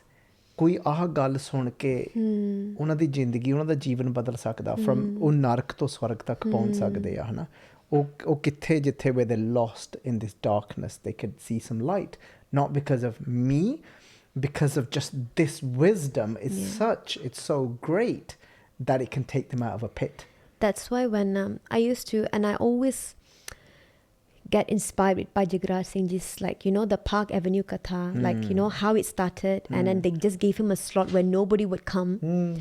ਕੋਈ ਆਹ ਗੱਲ ਸੁਣ ਕੇ ਉਹਨਾਂ ਦੀ ਜ਼ਿੰਦਗੀ, ਉਹਨਾਂ ਦਾ ਜੀਵਨ ਬਦਲ ਸਕਦਾ, from ਉਹ ਨਰਕ ਤੋਂ ਸਵਰਗ ਤੱਕ ਪਹੁੰਚ ਸਕਦੇ ਆ, ਹਨਾ। ਉਹ ਕਿੱਥੇ ਜਿੱਥੇ where they're lost in this darkness, they could see some light. Not because of me, because of just this wisdom is it's so great that it can take them out of a pit. That's why when I used to, and I always get inspired with Bhai Jagraj Singh Ji's, like, you know, the Park Avenue Katha, like, you know, how it started, and then they just gave him a slot where nobody would come,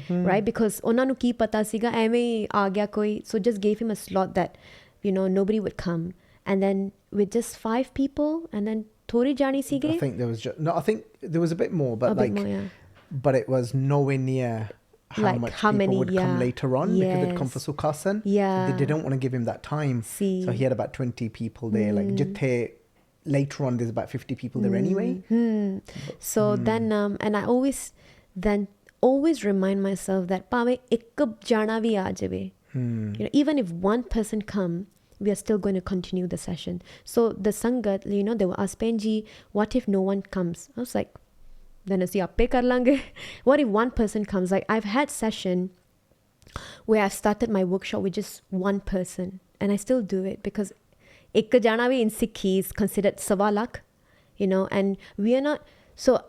right? Because ਉਹਨਾਂ ਨੂੰ ਕੀ ਪਤਾ ਸੀਗਾ, ਐਵੇਂ ਆ ਗਿਆ ਕੋਈ, so just gave him a slot that, you know, nobody would come. And then with just 5 people, and then thori jani sige. I think there was I think there was a bit more, but but it was nowhere near how much people would come later on, because they'd come for Sukhasan. Yeah. They didn't want to give him that time. So he had about 20 people there. Like jithe later on, there's about 50 people there anyway. So then, and I always remind myself that Pave ek jana vi aa jave. You know, even if one person come, we are still going to continue the session. So the Sangat, you know, they were asked, Penji, what if no one comes? I was like, then asi appe kar lange. What if one person comes? Like, I've had session where I've started my workshop with just one person, and I still do it because ek jana vi in Sikhi is considered savalak, you know, and we are not. So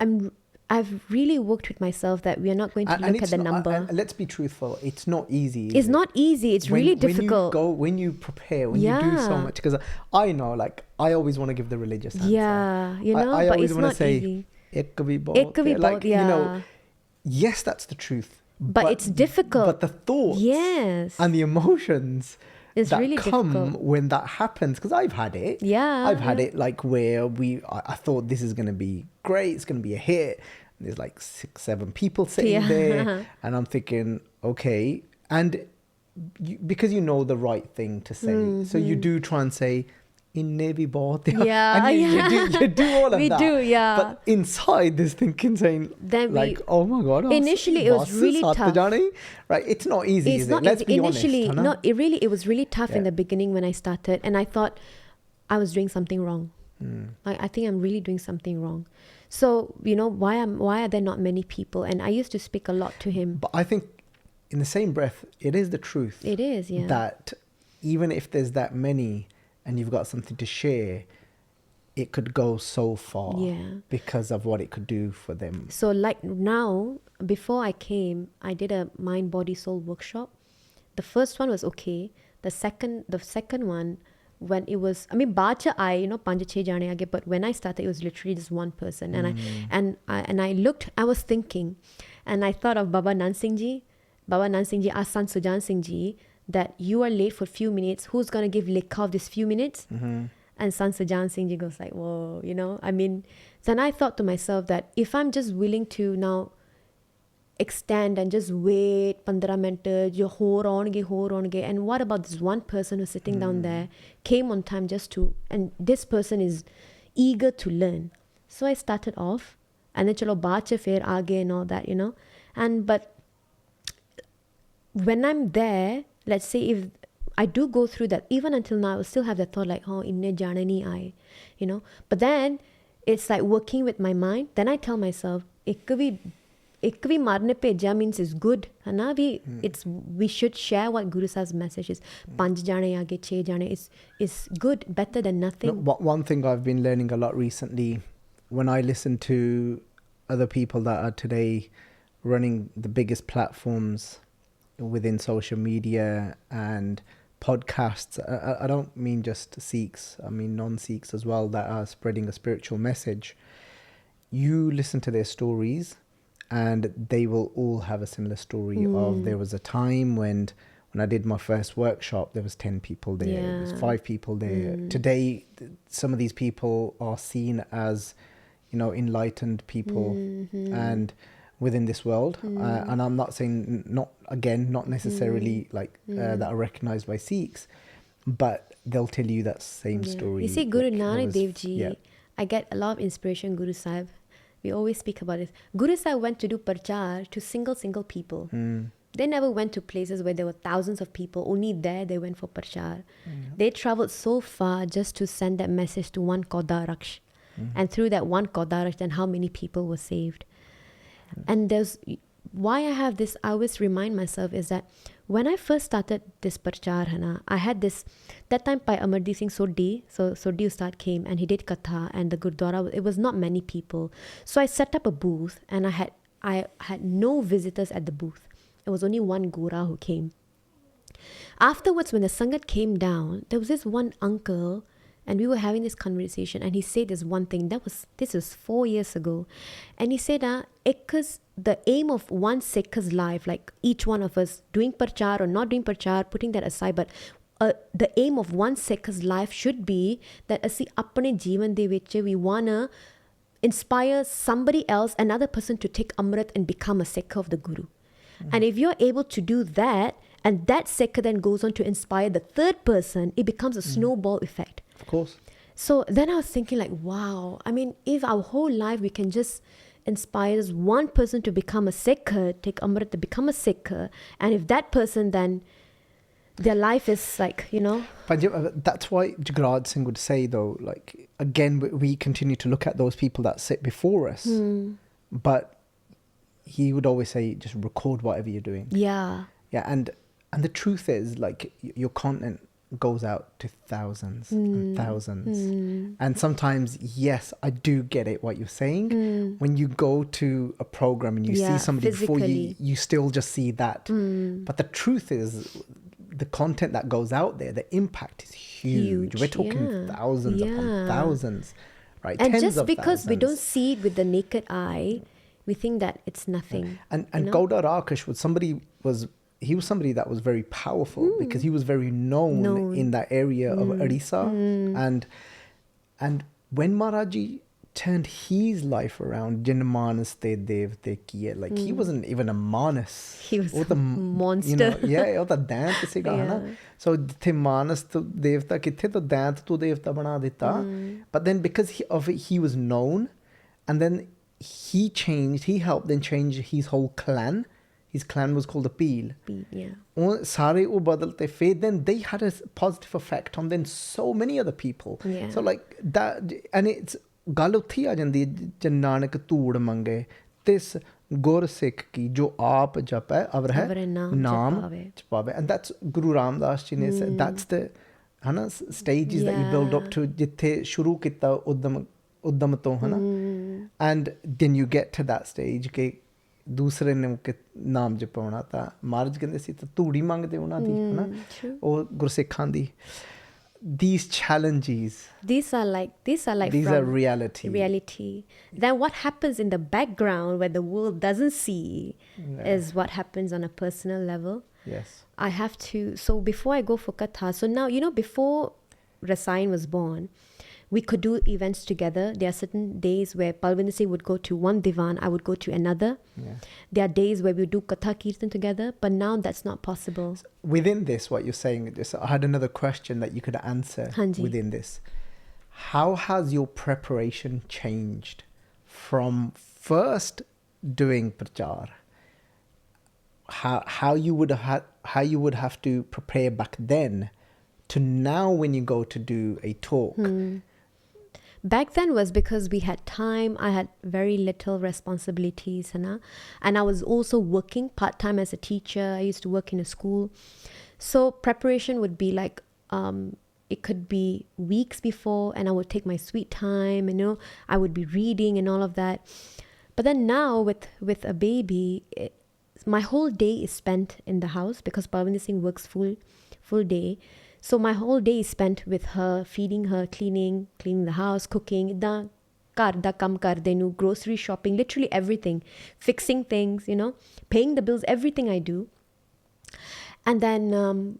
I've really worked with myself that we are not going to look at the number. And let's be truthful, it's not easy. It's not easy. It's really difficult. When you prepare, when you do so much, because I know, like, I always want to give the religious answer. Yeah, you know, I but always it's want not to say, easy. Ek bhi bahut hai. Like, you know, yes, that's the truth. But it's difficult. But the thoughts and the emotions it's that really come difficult when that happens, because I've had it. Yeah. I've had it, like, where I thought this is going to be great, it's going to be a hit. There's like 6-7 people sitting there, and I'm thinking, okay, and because you know the right thing to say, so you do try and say, "In Navy board," and you do all of that. We do, yeah. But inside, this thinking saying, like, "Oh my God!" Initially, it was really tough. Right? It's not easy. It's not. Let's be initially, honest. no, it was really tough in the beginning when I started, and I thought I was doing something wrong. I think I'm really doing something wrong. So, you know, why are there not many people? And I used to speak a lot to him. But I think in the same breath, it is the truth. It is, yeah. That even if there's that many and you've got something to share, it could go so far because of what it could do for them. So like now, before I came, I did a mind, body, soul workshop. The first one was okay. The second one, when it was, I mean, bacha I, you know, 5-6 jane aage, but when I started, it was literally just one person. And I looked, I was thinking, and I thought of Baba Nan Singh Ji, Asan Sujan Singh Ji, that you are late for a few minutes, who's going to give lekha of this few minutes? And Sant Sajan Singh Ji goes like, whoa, you know, I mean, then I thought to myself that if I'm just willing to now extend and just wait 15 minutes, you hor onge, and what about this one person who's sitting down there, came on time just to, and this person is eager to learn. So I started off, and then chalo baad che fir aage and all that, you know, and but when I'm there, let's say if I do go through that, even until now, I will still have that thought like, oh, inne jana nahi aaye, you know. But then it's like working with my mind. Then I tell myself, ek vi marne bhejya means it's good, है ना? We should share what Guru Sahib's message is. 5 jane aage, 6 jane is good, better than nothing. No, one thing I've been learning a lot recently, when I listen to other people that are today running the biggest platforms within social media and podcasts, I don't mean just Sikhs, I mean non-Sikhs as well, that are spreading a spiritual message. You listen to their stories and they will all have a similar story of there was a time when I did my first workshop, there was 10 people there, there was 5 people there. Today, some of these people are seen as, you know, enlightened people and within this world. And I'm not saying, not necessarily like that are recognized by Sikhs, but they'll tell you that same story. You see, Guru like, Nanak Dev Ji, I get a lot of inspiration, Guru Sahib. We always speak about it. Guru Sahib went to do Parchar to single people. They never went to places where there were thousands of people. Only there they went for Parchar. They traveled so far just to send that message to one Kodaraksh. And through that one Kodaraksh, then how many people were saved. And there's why I have this, I always remind myself is that when I first started this Parchar, I had this, that time by Amardeep Singh Sodhi, so Sodhi Ustad came and he did Katha and the Gurdwara, it was not many people. So I set up a booth and I had no visitors at the booth. It was only one Gura who came. Afterwards, when the Sangat came down, there was this one uncle and we were having this conversation and he said this one thing, this was 4 years ago. And he said, the aim of one Sikh's life, like each one of us doing Parchar or not doing Parchar, putting that aside, but the aim of one Sikh's life should be that asi apne jeevan de vich we wanna inspire somebody else, another person to take Amrit and become a Sikh of the Guru. And if you're able to do that, and that Sikh then goes on to inspire the third person, it becomes a snowball effect. Of course. So then I was thinking like, wow, I mean, if our whole life we can just inspire one person to become a Sikh, take Amrit to become a Sikh, and if that person then, their life is like, you know. But that's why Jagraj Singh would say though, like, again, we continue to look at those people that sit before us, but he would always say, just record whatever you're doing. Yeah. Yeah, and the truth is, like, your content goes out to thousands and thousands. And sometimes, yes, I do get it, what you're saying. When you go to a program and you see somebody before you still just see that. But the truth is, the content that goes out there, the impact is huge. We're talking thousands upon thousands, right? And Tens just because thousands. we don't see it with the naked eye, we think that it's nothing. And Gauda Rakesh was somebody that was very powerful because he was very known in that area of Odisha. And when Maharaji turned his life around, Jin Manas Te Devte Kiye, like he wasn't even a Manas. He was a monster. ਉਹ ਤਾਂ ਦੈਂਤ ਸੀਗਾ ਹਨਾ. So ਜਿੱਥੇ ਮਾਨਸ ਤੋਂ ਦੇਵਤਾ ਕਿੱਥੇ ਤੋਂ ਦੈਂਤ ਤੋਂ ਦੇਵਤਾ ਬਣਾ ਦਿੱਤਾ. But then because he was known, and then he helped then change his whole clan. His clan was called the Peel. Sare wo badalte fe, then they had a positive effect on then so many other people. So like that, and it's ਗੱਲ ਉੱਥੇ ਆ ਜਾਂਦੀ ਜੇ ਨਾਨਕ ਧੂੜ ਮੰਗੇ ਤਿਸ ਗੁਰ ਸਿੱਖ ਕੀ ਜੋ ਆਪ ਜਪੈ ਅਵਰ ਹੈ ਨਾਮ ਜਪਾਵੇ. And that's Guru Ramdas ji ne said, that's the ਹਨਾ stages that you build up to, ਜਿੱਥੇ ਸ਼ੁਰੂ ਕੀਤਾ ਉਦਮ ਤੋਂ ਹਨਾ. And then you get to that stage ਕਿ ਦੂਸਰੇ ਨੇ ਨਾਮ ਜਪਾਉਣਾ ਤਾਂ ਮਹਾਰਾਜ ਕਹਿੰਦੇ ਸੀ ਤਾਂ ਧੂੜੀ ਮੰਗਦੇ ਉਹਨਾਂ ਦੀ ਹਨਾ ਉਹ ਗੁਰਸਿੱਖਾਂ ਦੀ. These challenges, these are reality. Then what happens in the background where the world doesn't see is what happens on a personal level. Yes. I have to, so before I go for Katha, so now, before Rasayan was born, we could do events together. There are certain days where Palvinder Singh would go to one divan, I would go to another. Yeah. There are days where we do Katha Kirtan together, but now that's not possible. Within this, what you're saying, I had another question that you could answer within this. How has your preparation changed from first doing Prachar? How you would have to prepare back then to now when you go to do a talk? Back then was because we had time. I had very little responsibilities, and I was also working part-time as a teacher. I used to work in a school. So preparation would be like, it could be weeks before, and I would take my sweet time, I would be reading and all of that. But then now with a baby, my whole day is spent in the house because Parvinder Singh works full day. So my whole day is spent with her, feeding her, cleaning the house, cooking, grocery shopping, literally everything, fixing things, paying the bills, everything I do. And then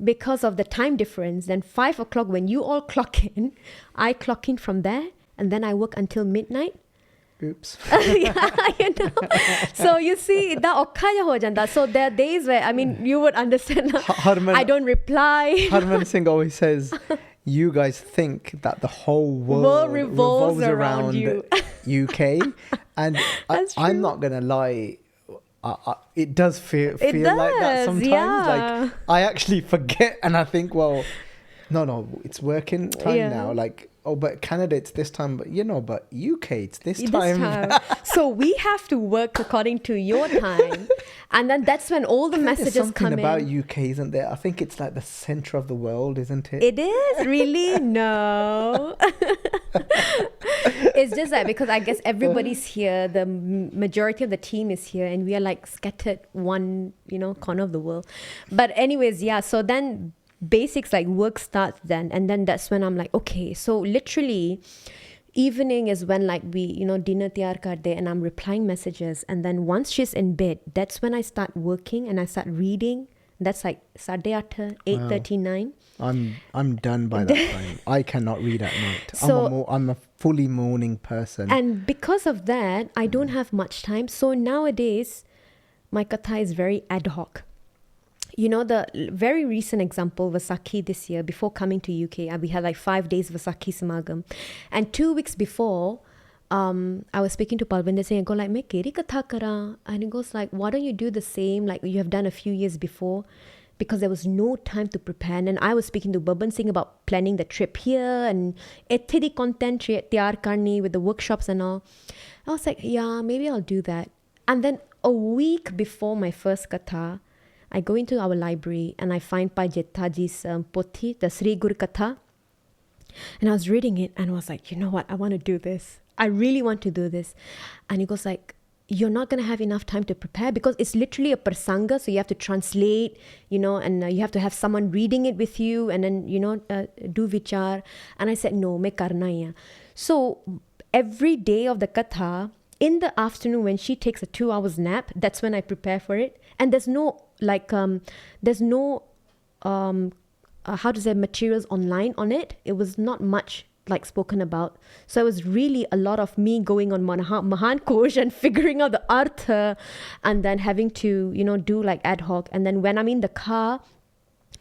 because of the time difference, then 5 o'clock when you all clock in, I clock in from there, and then I work until midnight. Oops. So you see, that okkaya ho janda. So there are days where, you would understand. I don't reply. Harman Singh always says, you guys think that the whole world revolves around you. UK. And I'm not going to lie. It does feel like that sometimes. Yeah. Like, I actually forget and I think, well, no, it's working time now. Like, oh, but Canada, it's this time. But, but UK, it's this time. So we have to work according to your time. And then that's when all the messages come in. There's something about UK, isn't there? I think it's like the center of the world, isn't it? It is? Really? No. It's just that because I guess everybody's here. The majority of the team is here. And we are like scattered one, corner of the world. But anyways, yeah. So then basics like work starts then, and then that's when I'm like, okay, so literally evening is when like we dinner tiyar karde and I'm replying messages, and then once she's in bed, that's when I start working and I start reading. That's like 8:39. I'm done by that time. I cannot read at night. So, I'm a fully morning person, and because of that I don't have much time. So nowadays my katha is very ad hoc. The very recent example, Vaisakhi this year, before coming to UK, we had like 5 days Vaisakhi Samagam. And 2 weeks before, I was speaking to Palvinder Singh and go like, "Main keri katha kara?" And he goes like, "Why don't you do the same like you have done a few years before?" Because there was no time to prepare. And I was speaking to Baban Singh about planning the trip here and ethidi content tiyar karni with the workshops and all. I was like, yeah, maybe I'll do that. And then a week before my first katha, I go into our library and I find Bhai Jetaji's Pothi, the Sri Guru Katha. And I was reading it and I was like, you know what? I want to do this. I really want to do this. And he goes like, you're not going to have enough time to prepare because it's literally a prasanga. So you have to translate, and you have to have someone reading it with you and then, do vichar. And I said, no, main karna hai. So every day of the katha, in the afternoon when she takes a 2 hours nap, that's when I prepare for it. And there's no materials online on it. It was not much like spoken about. So it was really a lot of me going on Mahan Kosh and figuring out the artha and then having to, do like ad hoc. And then when I'm in the car,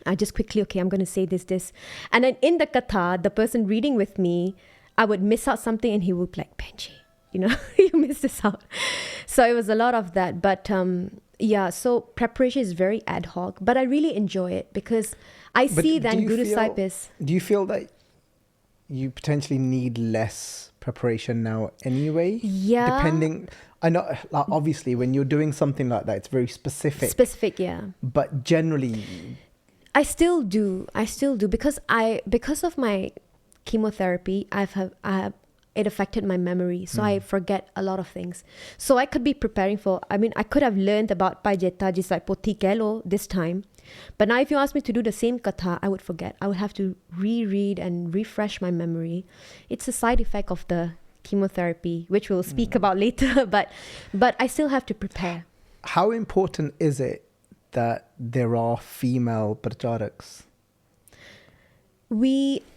I just quickly, okay, I'm going to say this. And then in the katha, the person reading with me, I would miss out something and he would be like, Benji, you missed this out. So it was a lot of that. But yeah, so preparation is very ad hoc, but I really enjoy it because I see that Guru Sahib is... Do you feel that you potentially need less preparation now anyway? Yeah. Depending... I know, like, obviously, when you're doing something like that, it's very specific. Specific, yeah. But generally... I still do because of my chemotherapy, it affected my memory. So I forget a lot of things. So I could be preparing I could have learned about Bhai Jetaji's like Pothi Kelo this time. But now if you ask me to do the same katha, I would forget. I would have to reread and refresh my memory. It's a side effect of the chemotherapy, which we'll speak about later. But I still have to prepare. How important is it that there are female Parcharaks?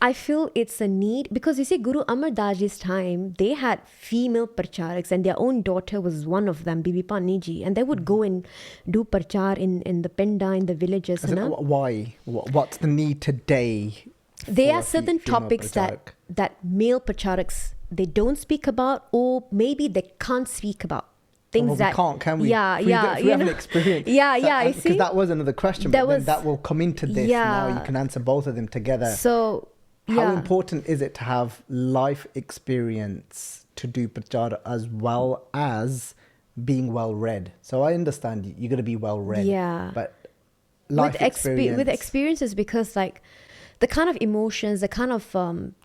I feel it's a need because you see, Guru Amar Das Ji's time, they had female Parcharaks and their own daughter was one of them, Bibi Paniji, and they would go and do Parchar in the Pinda, in the villages. Why? What's the need today? There are certain topics that male Parcharaks, they don't speak about, or maybe they can't speak about. Things that we can't, can we? Yeah, we haven't experienced. You see, because that was another question, that will come into this. Now you can answer both of them together. So, how important is it to have life experience to do Parchar as well as being well read? So I understand you're going to be well read, but life experience with experiences, because like the kind of emotions, the kind of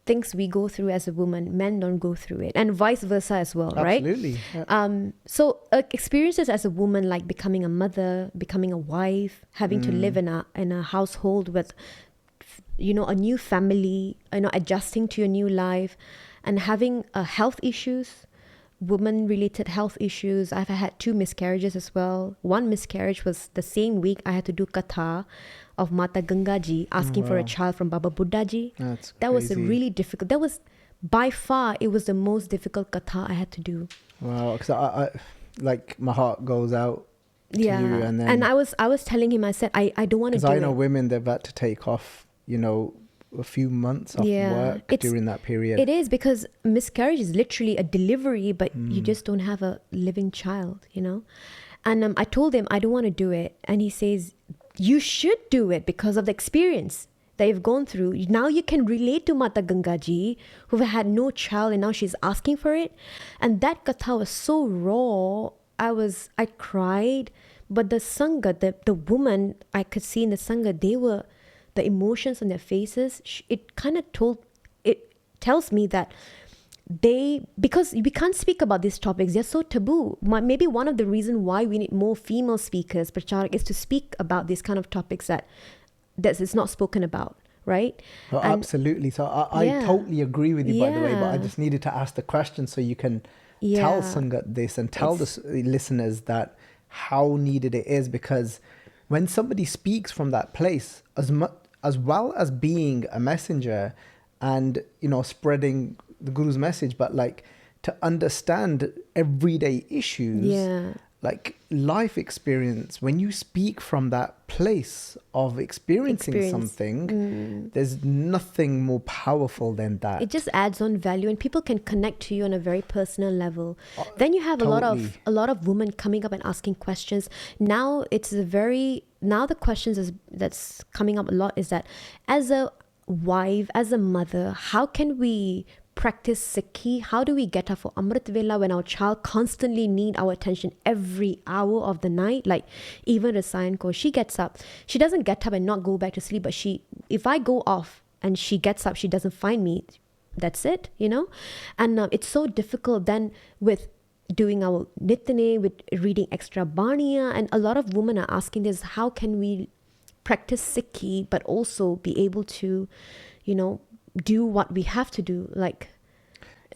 things we go through as a woman, men don't go through it, and vice versa as well, right? Absolutely. Yeah. So experiences as a woman, like becoming a mother, becoming a wife, having to live in a household with, a new family, adjusting to your new life, and having health issues, woman-related health issues. I've had 2 miscarriages as well. One miscarriage was the same week I had to do katha of Mata Gangaji asking for a child from Baba Buddhaji. That was a really difficult. That was by far, it was the most difficult katha I had to do. Wow, because I like my heart goes out to you, and I was telling him, I said I don't want to do it. Because I know women, they've had to take off, a few months off work during that period. It is, because miscarriage is literally a delivery, but you just don't have a living child, And I told him I don't want to do it, and he says, you should do it because of the experience that you've gone through. Now you can relate to Mata Gangaji, who had no child, and now she's asking for it. And that katha was so raw. I cried, but the sangha, the woman I could see in the sangha, the emotions on their faces, it tells me that because we can't speak about these topics, they're so taboo. Maybe one of the reasons why we need more female speakers, Parcharak, is to speak about these kind of topics that is not spoken about, right? Oh, absolutely. So I totally agree with you, by the way, but I just needed to ask the question so you can tell Sangat this and tell the listeners that how needed it is, because when somebody speaks from that place, as well as being a messenger and, spreading the Guru's message, but like to understand everyday issues, like life experience, when you speak from that place of experiencing something, there's nothing more powerful than that. It just adds on value, and people can connect to you on a very personal level. Then you have a lot of women coming up and asking questions. Now the questions that's coming up a lot is that as a wife, as a mother, how can we practice Sikhi? How do we get up for Amrit Vela when our child constantly need our attention every hour of the night? Like even Rasayan Ko, she gets up. She doesn't get up and not go back to sleep, but if I go off and she gets up, she doesn't find me. That's it, And it's so difficult then with doing our Nitnem, with reading extra Baniya, and a lot of women are asking this, how can we practice Sikhi but also be able to, do what we have to do,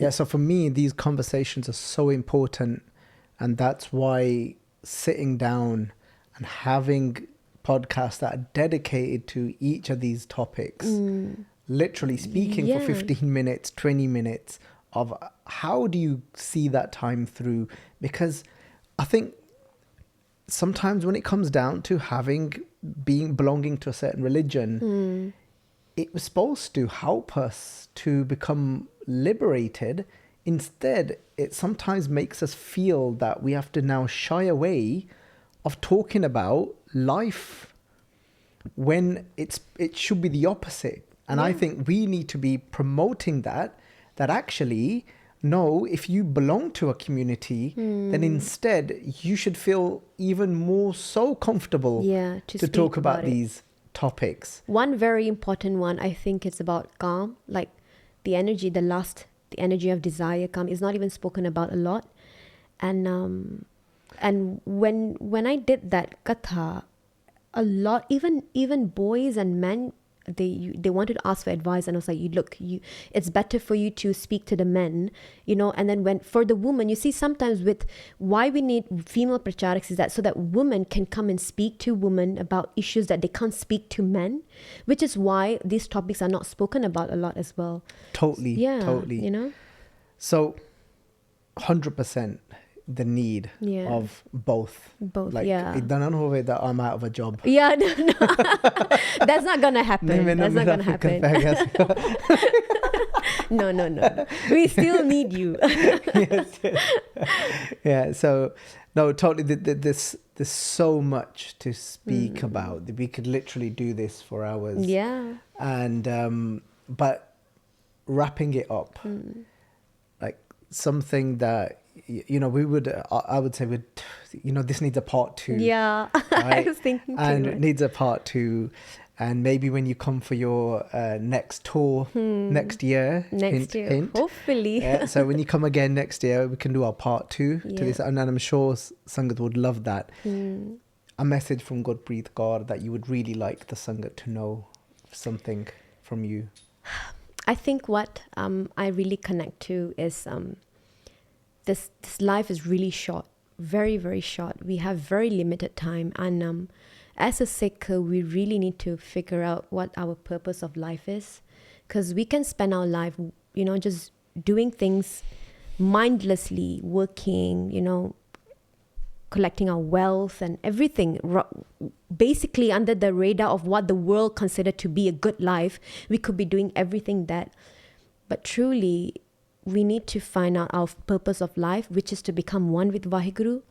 so for me these conversations are so important, and that's why sitting down and having podcasts that are dedicated to each of these topics, literally speaking for 15 minutes, 20 minutes of how do you see that time through, because I think sometimes when it comes down to belonging to a certain religion, it was supposed to help us to become liberated. Instead, it sometimes makes us feel that we have to now shy away of talking about life when it should be the opposite. And I think we need to be promoting that actually, no, if you belong to a community, then instead you should feel even more so comfortable to talk about these topics. One very important one, I think it's about calm, like the energy of desire, calm, is not even spoken about a lot. And when I did that katha, a lot, even boys and men they wanted to ask for advice, and I was like, it's better for you to speak to the men, and then when for the woman, you see, sometimes with why we need female Parcharaks is that so that women can come and speak to women about issues that they can't speak to men, which is why these topics are not spoken about a lot as well. Totally. So 100% the need of both. Like, idan na hove that I'm out of a job. Yeah, no. That's not gonna happen. That's not gonna happen. No. We still need you. Yes. Yeah, so no, totally. There's so much to speak about. We could literally do this for hours. Yeah. And but wrapping it up, like something that we would, I would say, this needs a part 2. Yeah, right? I was thinking too. And it needs a part 2. And maybe when you come for your next tour next year, hint. Hopefully. So when you come again next year, we can do our part 2 to this. And I'm sure Sangat would love that. A message from Gurprit Kaur that you would really like the Sangat to know, something from you. I think what I really connect to is this life is really short, very, very short. We have very limited time, and as a Sikh, we really need to figure out what our purpose of life is, because we can spend our life, just doing things mindlessly, working, collecting our wealth and everything, basically under the radar of what the world considered to be a good life. We could be doing everything that, but truly, we need to find out our purpose of life, which is to become one with WhyGuru.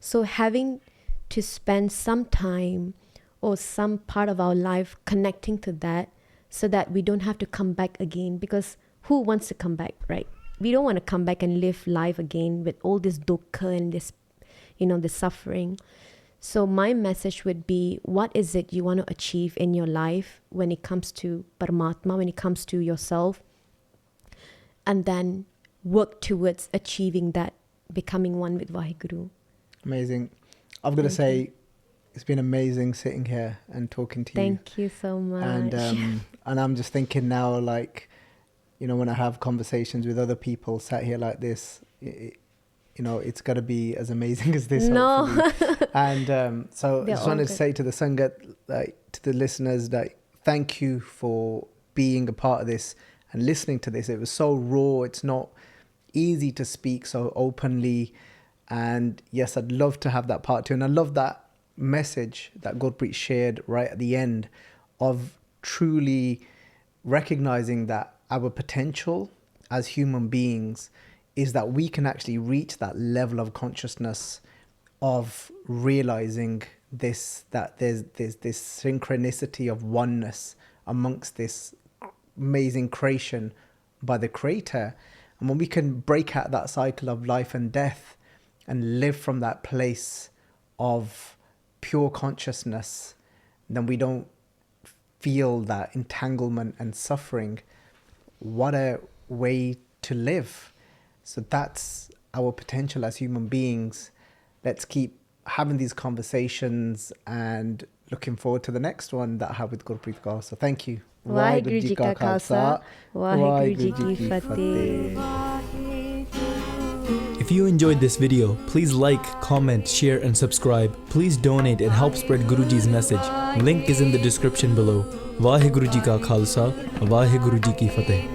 So having to spend some time or some part of our life connecting to that, so that we don't have to come back again, because who wants to come back, right? We don't want to come back and live life again with all this dukkha and this, this suffering. So my message would be, what is it you want to achieve in your life when it comes to Paramatma, when it comes to yourself? And then work towards achieving that, becoming one with WhyGuru. Amazing. I've got to say, it's been amazing sitting here and talking to you. Thank you so much. And I'm just thinking now, like, when I have conversations with other people sat here like this, it's got to be as amazing as this. No. And so I just wanted to say to the Sangat, like, to the listeners, that thank you for being a part of this and listening to this. It was so raw. It's not easy to speak so openly. And yes, I'd love to have that part 2. And I love that message that Gurprit shared right at the end, of truly recognizing that our potential as human beings is that we can actually reach that level of consciousness of realizing this, that there's this synchronicity of oneness amongst this amazing creation by the Creator. And when we can break out that cycle of life and death and live from that place of pure consciousness, then we don't feel that entanglement and suffering. What a way to live. So that's our potential as human beings. Let's keep having these conversations, and looking forward to the next one that I have with Gurprit Kaur. So thank you. Waheguru Ji Ka Khalsa, Waheguru Ji Ki Fateh. If you enjoyed this video, please like, comment, share and subscribe. Please donate and help spread Guruji's message. Link is in the description below. Waheguru Ji Ka Khalsa, Waheguru Ji Ki Fateh.